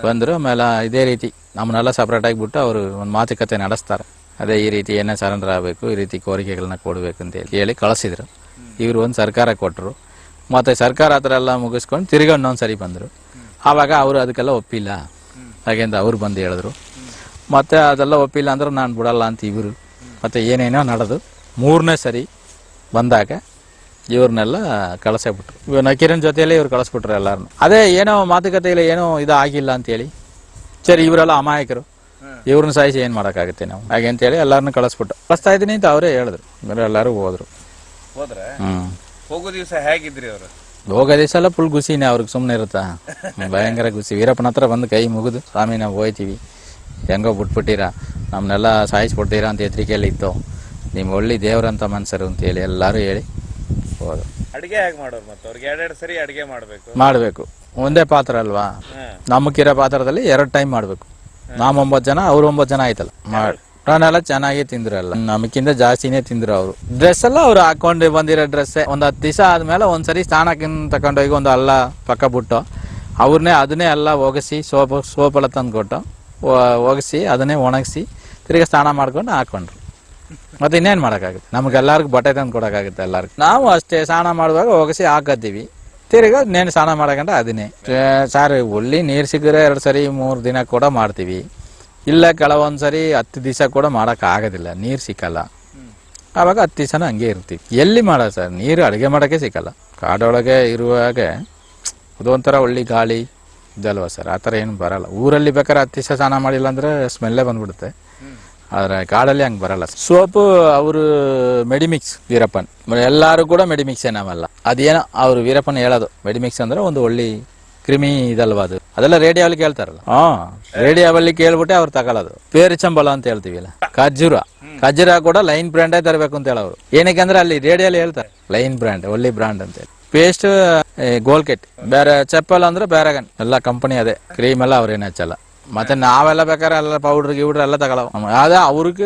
ಬಂದ್ರು. ಆಮೇಲೆ ಇದೇ ರೀತಿ ನಮ್ಮನ್ನೆಲ್ಲ ಸಪ್ರೇಟ್ ಆಗಿಬಿಟ್ಟು ಅವರು ಒಂದು ಮಾತುಕತೆ ನಡೆಸ್ತಾರೆ. ಅದೇ ಈ ರೀತಿ ಏನೇ ಸರೆಂಡರ್ ಆಗಬೇಕು, ಈ ರೀತಿ ಕೋರಿಕೆಗಳನ್ನ ಕೊಡ್ಬೇಕು ಅಂತ ಹೇಳಿ ಕಳಿಸಿದ್ರು. ಇವರು ಒಂದು ಸರ್ಕಾರ ಕೊಟ್ಟರು. ಮತ್ತೆ ಸರ್ಕಾರ ಹತ್ರ ಎಲ್ಲ ಮುಗಿಸ್ಕೊಂಡು ತಿರ್ಗಿ ಇನ್ನೊಂದ್ಸರಿ ಬಂದರು. ಆವಾಗ ಅವರು ಅದಕ್ಕೆಲ್ಲ ಒಪ್ಪಿಲ್ಲ ಹಾಗೆಂದ ಅವ್ರು ಬಂದು ಹೇಳಿದ್ರು. ಮತ್ತೆ ಅದೆಲ್ಲ ಒಪ್ಪಿಲ್ಲ ಅಂದ್ರೆ ನಾನು ಬಿಡಲ್ಲ ಅಂತ ಇವರು. ಮತ್ತೆ ಏನೇನೋ ನಡೆದು 3ನೇ ಸರಿ ಬಂದಾಗ ಇವ್ರನ್ನೆಲ್ಲ ಕಳಿಸ್ಬಿಟ್ರು. ಇವ್ ನಕೀರನ್ ಜೊತೆಯಲ್ಲೇ ಇವ್ರು ಕಳಿಸ್ಬಿಟ್ರು ಎಲ್ಲಾರನ್ನು. ಅದೇ ಏನೋ ಮಾತುಕತೆಯಲ್ಲಿ ಏನೋ ಇದು ಆಗಿಲ್ಲ ಅಂತೇಳಿ, ಸರಿ ಇವರೆಲ್ಲ ಅಮಾಯಕರು, ಇವ್ರನ್ನ ಸಾಯಿಸಿ ಏನ್ ಮಾಡಕ್ಕಾಗುತ್ತೆ ನಾವು ಹಾಗೆ ಅಂತೇಳಿ ಎಲ್ಲಾರನ್ನು ಕಳಿಸ್ಬಿಟ್ಟು ಕಳಿಸ್ತಾ ಇದ್ದೀನಿ ಅಂತ ಅವರೇ ಹೇಳಿದ್ರು. ಎಲ್ಲರೂ ಹೋದ್ರು. ಹೋಗೋ ದಿವಸ ಹೇಗಿದ್ರಿ ಅವರು? ಹೋಗೋ ದಿವಸ ಎಲ್ಲ ಫುಲ್ ಗುಸಿನೇ, ಅವ್ರಿಗೆ ಸುಮ್ಮನೆ ಇರುತ್ತಾ, ಭಯಂಕರ ಗುಸಿ. ವೀರಪ್ಪನ ಹತ್ರ ಬಂದು ಕೈ ಮುಗಿದು, ಸ್ವಾಮಿ ನಾವು ಹೋಯ್ತೀವಿ, ಹೆಂಗೋ ಬಿಟ್ಬಿಟ್ಟಿರಾ, ನಮ್ಮನ್ನೆಲ್ಲ ಸಾಯಿಸ್ಬಿಡ್ತೀರಾ ಅಂತ ಎಚ್ಚರಿಕೆಯಲ್ಲಿ ಇತ್ತು, ನಿಮ್ಗೆ ಒಳ್ಳೆ ದೇವ್ರಂತ ಮನ್ಸರು ಅಂತೇಳಿ ಎಲ್ಲರೂ ಹೇಳಿ ಹಾಕೋದು. ಅಡಿಗೆ ಹೇಗೆ ಮಾಡೋರು ಮತ್ತೆ ಅವ್ರಿಗೆ ಎರಡೆರಡು ಸರಿ ಅಡಿಗೆ ಮಾಡ್ಬೇಕು. ಮಾಡಬೇಕು, ಒಂದೇ ಪಾತ್ರ ಅಲ್ವಾ, ನಮ್ಮಕ್ಕಿರೋ ಪಾತ್ರದಲ್ಲಿ 2 ಟೈಮ್ ಮಾಡಬೇಕು. ನಾವು 9 ಜನ, ಅವ್ರು 9 ಜನ ಆಯ್ತಲ್ಲ. ನಾನೆಲ್ಲ ಚೆನ್ನಾಗಿ ತಿಂದ್ರಲ್ಲ, ನಮಗಿಂತ ಜಾಸ್ತಿನೇ ತಿಂದ್ರು ಅವರು. ಡ್ರೆಸ್ ಎಲ್ಲ ಅವ್ರು ಹಾಕೊಂಡು ಬಂದಿರೋ ಡ್ರೆಸ್ಸೇ. ಒಂದು 10 ದಿವಸ ಆದ್ಮೇಲೆ ಒಂದ್ಸರಿ ಸ್ನಾನಕ್ಕೆ ತಗೊಂಡೋಗಿ ಒಂದು ಅಲ್ಲ ಪಕ್ಕ ಬಿಟ್ಟು ಅದನ್ನೇ ಎಲ್ಲ ಒಗಸಿ ಸೋಪೆಲ್ಲ ತಂದು ಕೊಟ್ಟು ಒಗಸಿ ಅದನ್ನೇ ಒಣಗಿಸಿ ತಿರ್ಗಿ ಸ್ನಾನ ಮಾಡ್ಕೊಂಡು ಹಾಕೊಂಡ್ರು. ಮತ್ತೆ ಇನ್ನೇನು ಮಾಡೋಕ್ಕಾಗುತ್ತೆ, ನಮ್ಗೆಲ್ಲರಿಗೂ ಬಟ್ಟೆ ತಂದು ಕೊಡೋಕ್ಕಾಗುತ್ತೆ ಎಲ್ಲರಿಗೂ. ನಾವು ಅಷ್ಟೇ ಸ್ನಾನ ಮಾಡುವಾಗ ಒಗಸಿ ಹಾಕತ್ತೀವಿ, ತಿರ್ಗಿ ನೇನು ಸ್ನಾನ ಮಾಡಕಂಡ ಅದನ್ನೇ. ಸಾರಿ ಒಳ್ಳೆ ನೀರು ಸಿಕ್ಕರೆ 2 ಸರಿ 3 ದಿನ ಕೂಡ ಮಾಡ್ತೀವಿ. ಇಲ್ಲ ಕೆಲವೊಂದ್ಸರಿ 10 ದಿವಸ ಕೂಡ ಮಾಡೋಕ್ಕಾಗೋದಿಲ್ಲ, ನೀರು ಸಿಕ್ಕಲ್ಲ. ಆವಾಗ 10 ದಿವಸನೂ ಹಂಗೆ ಇರ್ತೀವಿ. ಎಲ್ಲಿ ಮಾಡೋದು ಸರ್, ನೀರು ಅಡುಗೆ ಮಾಡೋಕ್ಕೆ ಸಿಕ್ಕಲ್ಲ. ಕಾಡೊಳಗೆ ಇರುವಾಗ ಅದೊಂಥರ ಒಳ್ಳೆ ಗಾಳಿ ಇದಲ್ವ ಸರ್, ಆ ಥರ ಏನು ಬರಲ್ಲ. ಊರಲ್ಲಿ ಬೇಕಾದ್ರೆ 10 ದಿವಸ ಸ್ನಾನ ಮಾಡಿಲ್ಲ ಅಂದರೆ ಸ್ಮೆಲ್ಲೇ ಬಂದ್ಬಿಡುತ್ತೆ. ಆದರೆ ಕಾಡಲ್ಲಿ ಹಂಗೆ ಬರಲ್ಲ. ಸೋಪು ಅವರು ಮೆಡಿಮಿಕ್ಸ್ ವೀರಪ್ಪನ್, ಎಲ್ಲರೂ ಕೂಡ ಮೆಡಿಮಿಕ್ಸೇ, ನಾವೆಲ್ಲ ಅದೇನೋ ಅವರು ವೀರಪ್ಪನ್ ಹೇಳೋದು ಮೆಡಿಮಿಕ್ಸ್ ಅಂದರೆ ಒಂದು ಒಳ್ಳೆ ಕ್ರಿಮಿ ಇದಲ್ವಾ ಅದು. ಅದೆಲ್ಲ ರೇಡಿಯೋಲ್ಲಿ ಕೇಳ್ತಾರಲ್ಲ, ರೇಡಿಯೋವಲ್ಲಿ ಕೇಳ್ಬಿಟ್ಟೆ ಅವ್ರು ತಗೊಳ್ಳೋದು. ಪೇರುಚಂಬಳ ಅಂತ ಹೇಳ್ತೀವಿಲ್ಲ, ಖರ್ಜೂರ ಕೂಡ ಲೈನ್ ಬ್ರ್ಯಾಂಡೇ ತರಬೇಕು ಅಂತ ಹೇಳೋರು. ಏನಕ್ಕೆ ಅಂದ್ರೆ ಅಲ್ಲಿ ರೇಡಿಯೋಲಿ ಹೇಳ್ತಾರೆ ಲೈನ್ ಬ್ರ್ಯಾಂಡ್ ಒಳ್ಳೆ ಬ್ರ್ಯಾಂಡ್ ಅಂತ ಹೇಳಿ. ಪೇಸ್ಟ್ ಗೋಲ್ಕೆಟ್, ಬೇರೆ ಚಪ್ಪಲ್ ಅಂದ್ರೆ ಬೇರೆಗನ್, ಎಲ್ಲ ಕಂಪನಿ ಅದೇ. ಕ್ರೀಮ್ ಎಲ್ಲ ಅವ್ರೇನು ಹಚ್ಚಲ್ಲ. ಮತ್ತೆ ನಾವೆಲ್ಲ ಬೇಕಾದ್ರೆ ಎಲ್ಲ ಪೌಡ್ರ್ ಗಿವ್ಡ್ರ್ ಎಲ್ಲ ತಗೊಳ್ಳೋ. ಅದೇ ಅವ್ರಿಗೆ